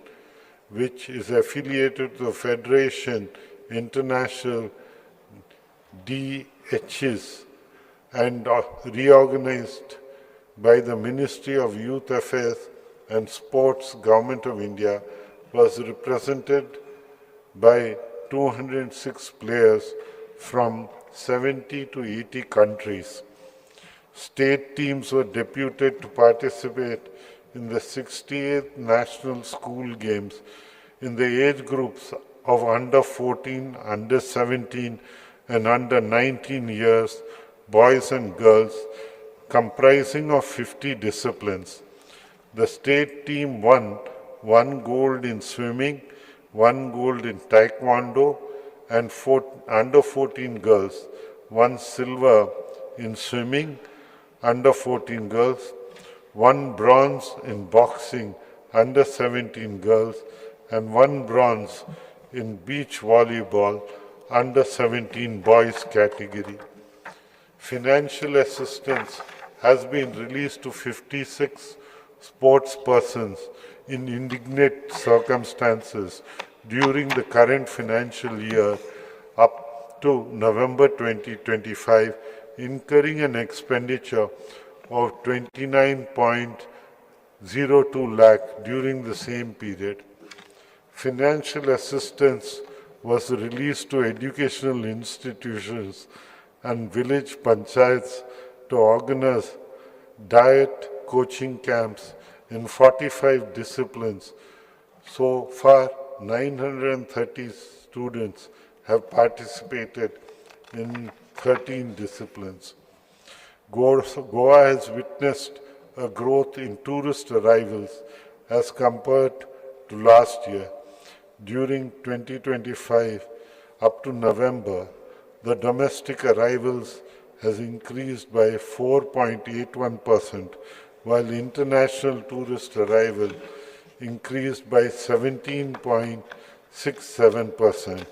D: which is affiliated to the Federation International DHs and reorganized by the Ministry of Youth Affairs and Sports, Government of India, was represented by 206 players from 70 to 80 countries. State teams were deputed to participate in the 68th National School Games in the age groups of under 14, under 17, and under 19 years, boys and girls, comprising of 50 disciplines. The state team won 1 gold in swimming, 1 gold in taekwondo, and under 14 girls, 1 silver in swimming, under 14 girls, 1 bronze in boxing, under 17 girls, and 1 bronze in beach volleyball, under 17 boys category. Financial assistance has been released to 56 sports persons in indignant circumstances during the current financial year up to November 2025, incurring an expenditure of 29.02 lakh during the same period. Financial assistance was released to educational institutions and village panchayats to organize diet coaching camps in 45 disciplines. So far, 930 students have participated in 13 disciplines. Goa has witnessed a growth in tourist arrivals as compared to last year. During 2025 up to November, the domestic arrivals has increased by 4.81%, while international tourist arrival increased by 17.67%,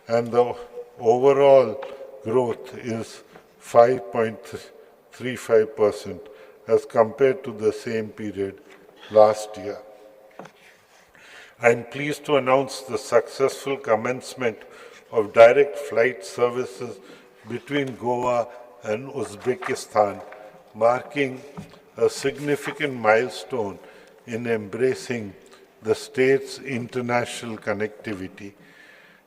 D: and the overall growth is 5.35% as compared to the same period last year. I am pleased to announce the successful commencement of direct flight services between Goa and Uzbekistan, marking a significant milestone in embracing the state's international connectivity.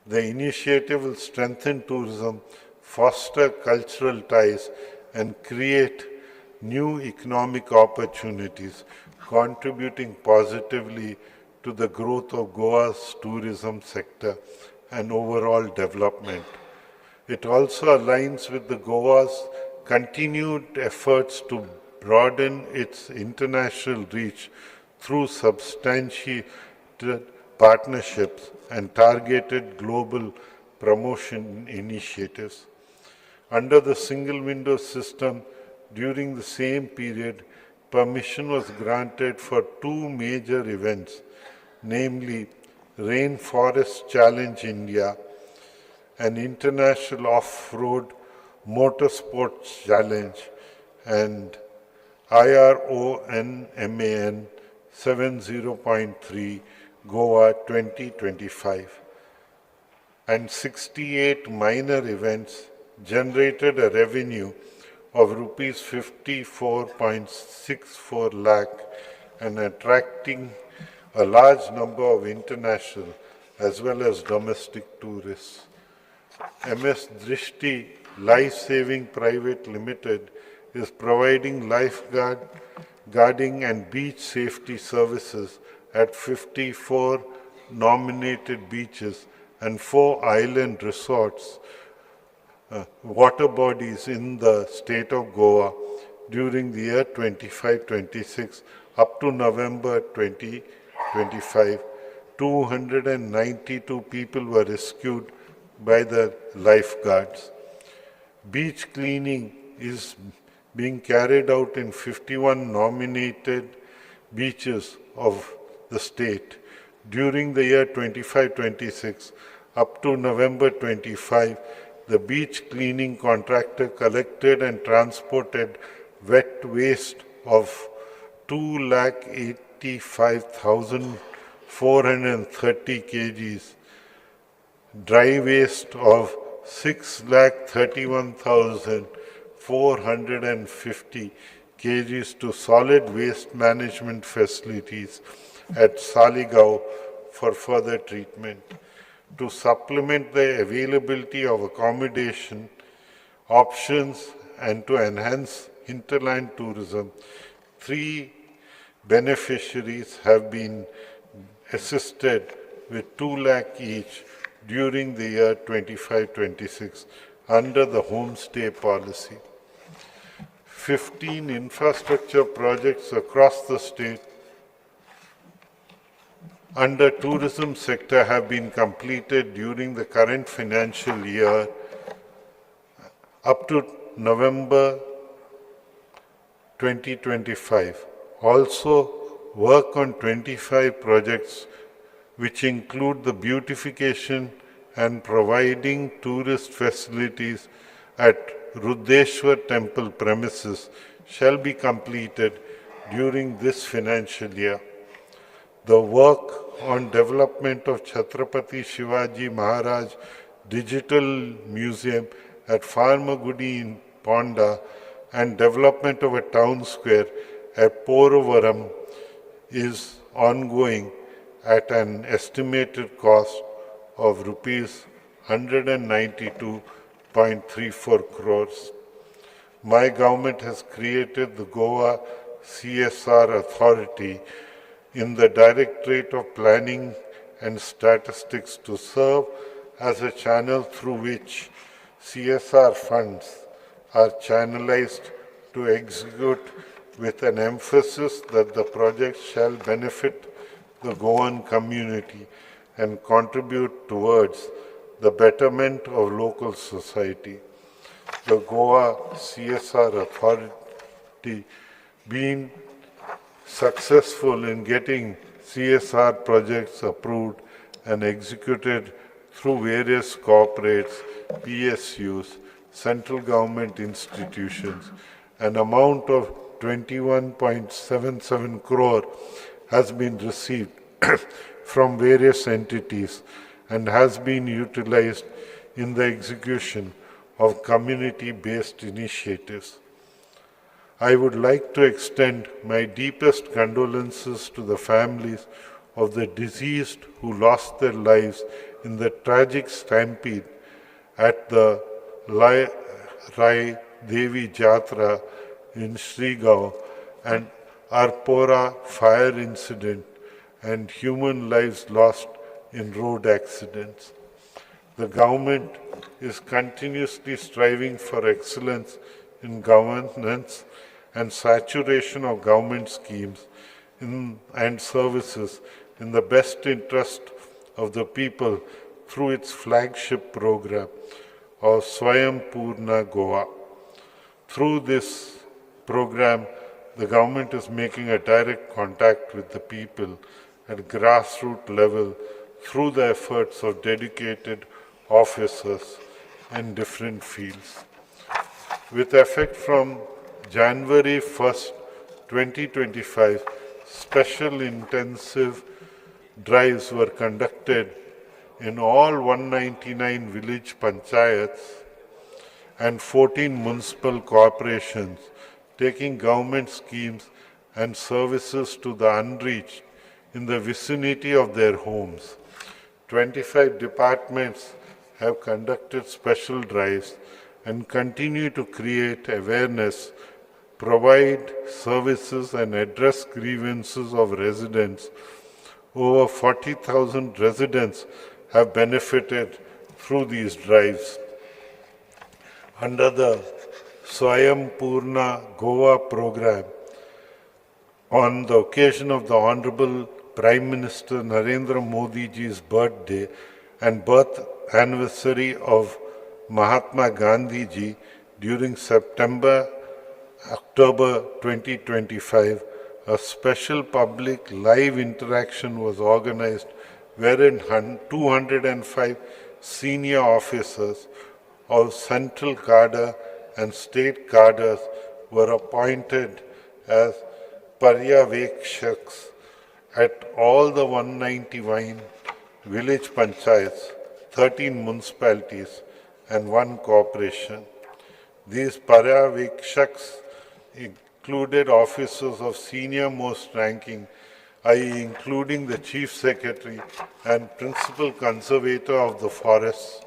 D: The initiative will strengthen tourism, foster cultural ties, and create new economic opportunities, contributing positively to the growth of Goa's tourism sector and overall development. It also aligns with the Goa's continued efforts to broaden its international reach through substantiated partnerships and targeted global promotion initiatives. Under the single window system, during the same period, permission was granted for two major events, namely Rainforest Challenge India, an international off-road motorsports challenge, and IRONMAN 70.3 Goa 2025, and 68 minor events generated a revenue of rupees 54.64 lakh and attracting a large number of international as well as domestic tourists. MS Drishti Life Saving Private Limited is providing guarding and beach safety services at 54 nominated beaches and 4 island resorts, water bodies in the state of Goa during the year 25-26 up to November 2025. 292 people were rescued by the lifeguards. Beach cleaning is being carried out in 51 nominated beaches of the state during the year 25-26 up to November 25. The beach cleaning contractor collected and transported wet waste of 285,430 kgs, dry waste of 631,450 kgs to solid waste management facilities at Saligao for further treatment. To supplement the availability of accommodation options and to enhance hinterland tourism, 3 beneficiaries have been assisted with 2 lakh each during the year 25-26 under the homestay policy. 15 infrastructure projects across the state under tourism sector have been completed during the current financial year up to November 2025. Also, work on 25 projects which include the beautification and providing tourist facilities at Ruddeshwar temple premises shall be completed during this financial year. The work on development of Chhatrapati Shivaji Maharaj Digital Museum at Farmagudi in Ponda and development of a town square at Poravaram is ongoing at an estimated cost of rupees 192.34 crores. My government has created the Goa CSR Authority in the Directorate of Planning and Statistics to serve as a channel through which CSR funds are channelized to execute with an emphasis that the project shall benefit the Goan community and contribute towards the betterment of local society. The Goa CSR Authority being successful in getting CSR projects approved and executed through various corporates, PSUs, central government institutions. An amount of 21.77 crore has been received from various entities and has been utilized in the execution of community-based initiatives. I would like to extend my deepest condolences to the families of the deceased who lost their lives in the tragic stampede at the Rai Devi Jatra in Srigaon and Arpora fire incident and human lives lost in road accidents. The government is continuously striving for excellence in governance and saturation of government schemes and services in the best interest of the people through its flagship program of Swayam Purna Goa. Through this program, the government is making a direct contact with the people at grassroots level through the efforts of dedicated officers in different fields. With effect from January 1st, 2025, special intensive drives were conducted in all 199 village panchayats and 14 municipal corporations, taking government schemes and services to the unreached in the vicinity of their homes. 25 departments have conducted special drives and continue to create awareness, provide services and address grievances of residents. Over 40,000 residents have benefited through these drives. Under the Swayam Purna Goa program, on the occasion of the Honorable Prime Minister Narendra Modi ji's birthday and birth anniversary of Mahatma Gandhi ji during October 2025, a special public live interaction was organized wherein 205 senior officers of central cadre and state cadres were appointed as Paryavekshaks at all the 191 village panchayats, 13 municipalities and 1 corporation. These Paryavekshaks included officers of senior most ranking, i.e. including the Chief Secretary and Principal Conservator of the forests,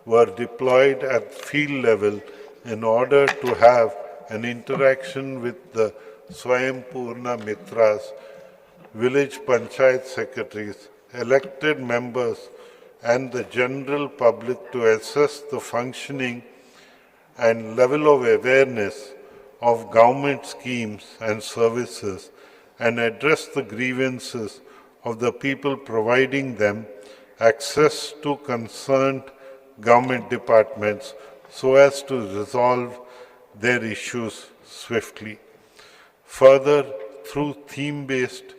D: were deployed at field level in order to have an interaction with the Swayam Purna Mitras, village panchayat secretaries, elected members and the general public to assess the functioning and level of awareness of government schemes and services and address the grievances of the people providing them access to concerned government departments so as to resolve their issues swiftly. Further, through theme-based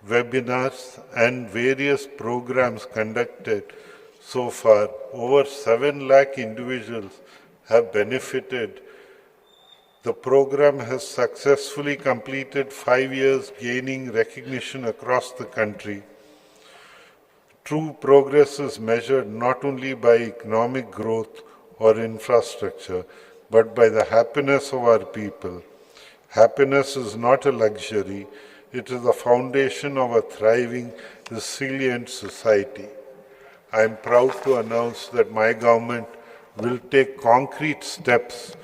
D: webinars and various programs conducted so far, over 7 lakh individuals have benefited. The program has successfully completed 5 years, gaining recognition across the country. True progress is measured not only by economic growth or infrastructure, but by the happiness of our people. Happiness is not a luxury, it is the foundation of a thriving, resilient society. I am proud to announce that my government will take concrete steps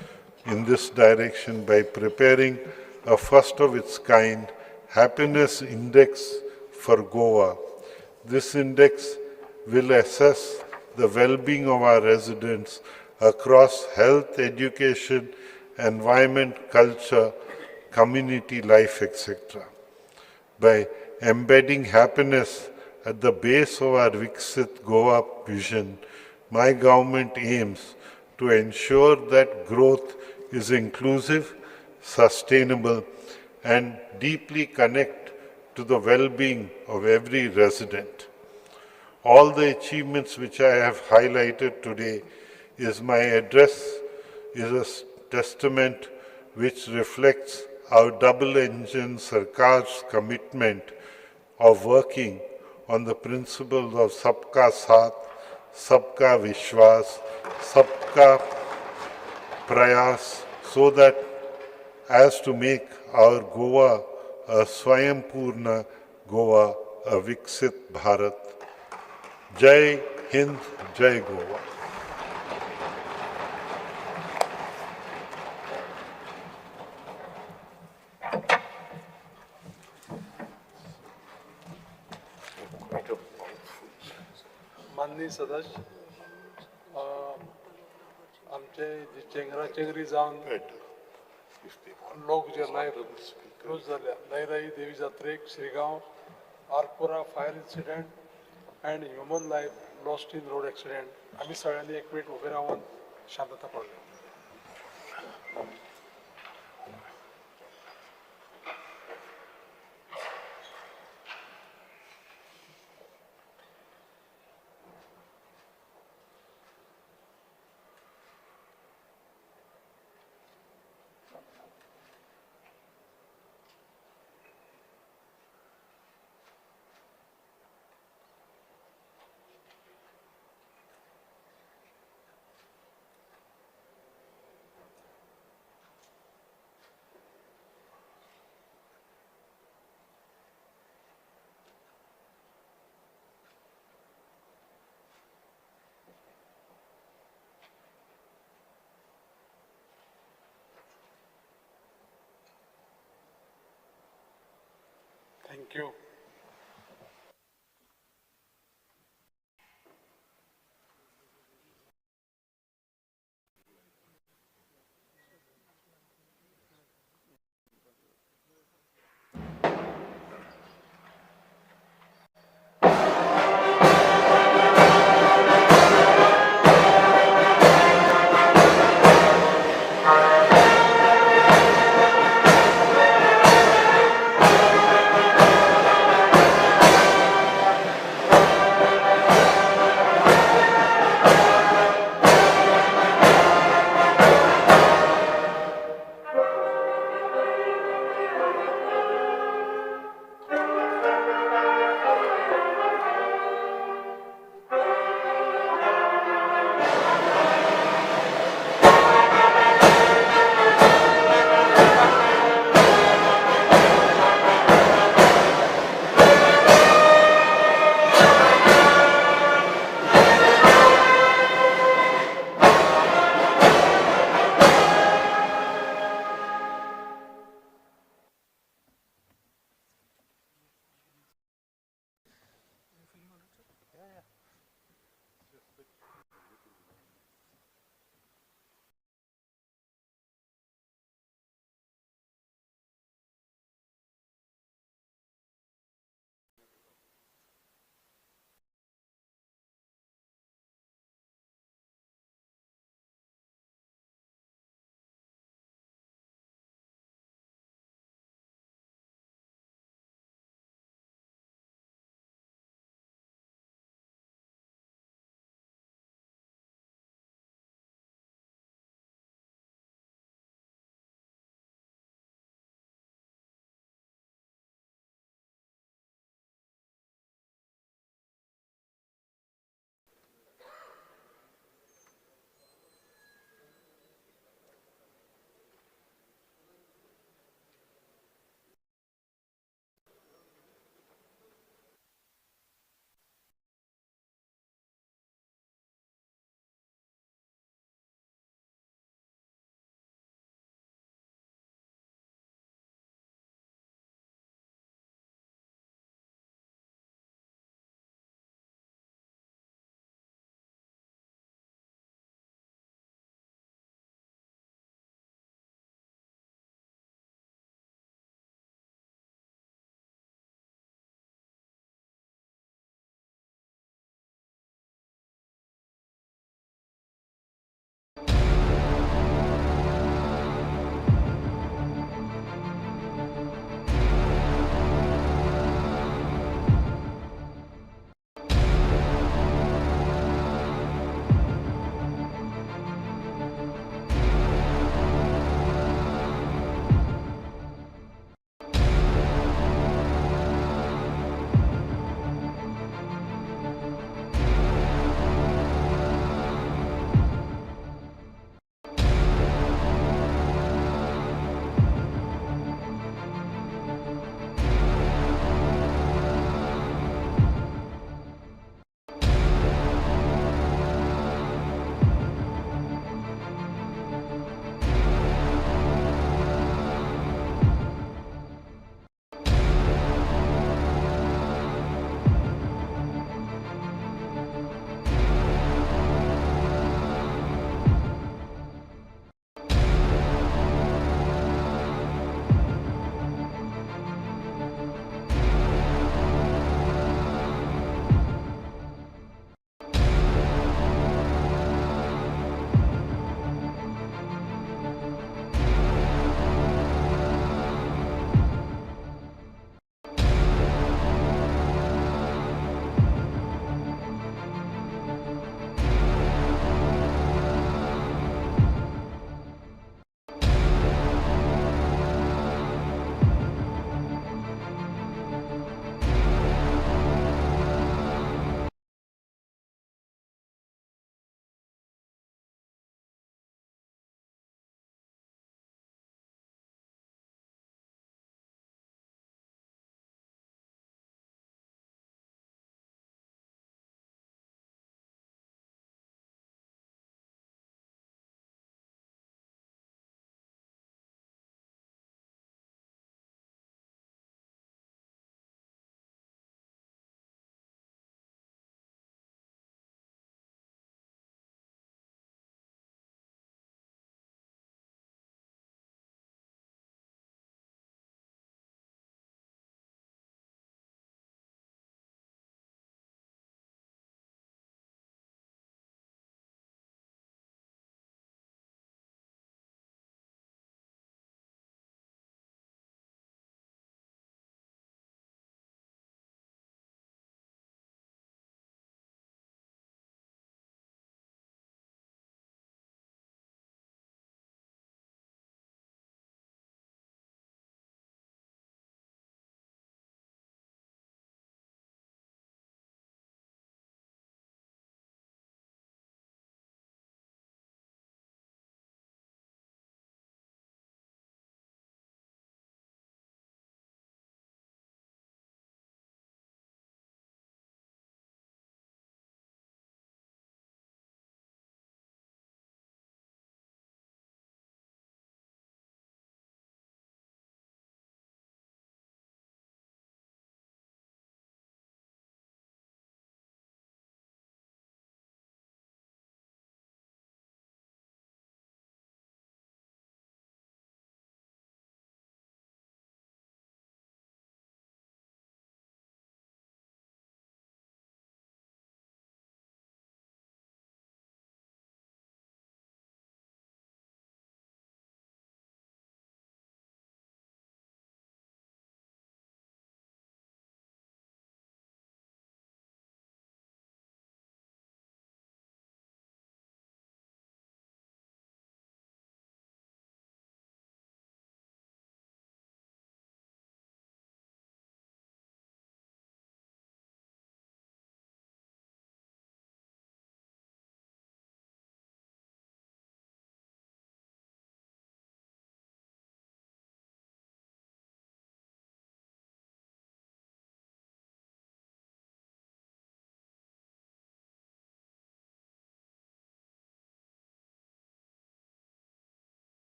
D: in this direction by preparing a first of its kind happiness index for Goa. This index will assess the well-being of our residents across health, education, environment, culture, community life, etc. By embedding happiness at the base of our Viksit Goa vision, my government aims to ensure that growth is inclusive, sustainable, and deeply connect to the well-being of every resident. All the achievements which I have highlighted today is my address is a testament which reflects our double-engine Sarkar's commitment of working on the principles of Sabka Saath, Sabka Vishwas, Sabka Prayas, so that as to make our Goa a Swayam Purna Goa, a Viksit Bharat. Jai Hind, Jai Goa.
A: माननीय सदस्य आमचे जे चेंगराचेंगरी जावन लोक जे life loose जाल्या लयराई देवी जात्रेक Shrigaon Arpora fire incident and human life lost in road accident आम्ही सगळ्यांनी एक मिनिट उभे राहून शांतता पाळली. Thank you.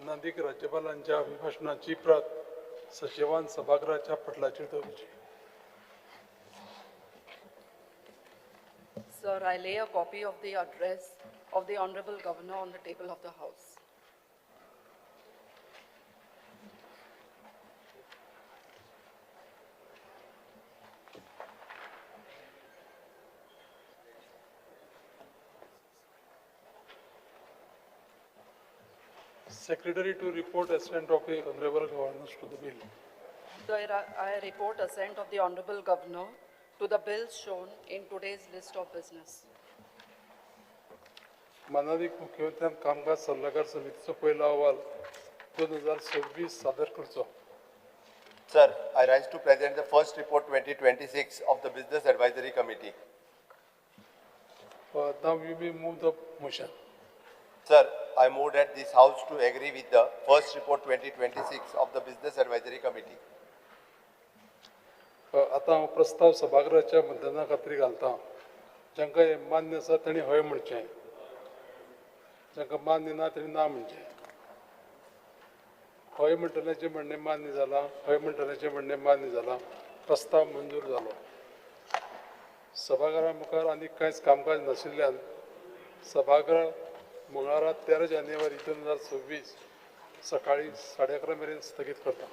A: माननीय राज्यपालांच्या अभिभाषणाची प्रत सचिवान सभागृहाच्या पटलाचेर दवरची.
F: Sir, I lay a copy of the address of the Honorable Governor on the table of the House.
A: Secretary to report assent of the Honorable Governor to the bill.
F: I report assent of the Honorable Governor to the bills shown in today's list of business.
A: माननीय मुख्यमंत्र्यान कामकाज सल्लागार समितीचो पहिलो अहवाल 2026 सादर करचो.
C: Sir, I rise to present the first report 2026 of the Business Advisory Committee.
A: Now we will move the motion.
C: Sir, I move that this House to agree with the first report 2026 of the Business Advisory Committee.
A: आता हांव प्रस्ताव सभागृहाच्या मतदाना खातीर घालता. जांकां हे मान्य आसा तांणी हय म्हणचें, जांकां मान्य ना तांणी ना म्हणचें. हय म्हणटल्याचें म्हणणें मान्य जालां, हय म्हणटल्याचें म्हणणें मान्य जालां. प्रस्ताव मंजूर जालो. सभाघरा मुखार आनी कांयच कामकाज नाशिल्ल्यान सभागृह मंगळारा 13 जानेवारी 2026 सकाळी 11:30 मेरेन स्थगीत करता.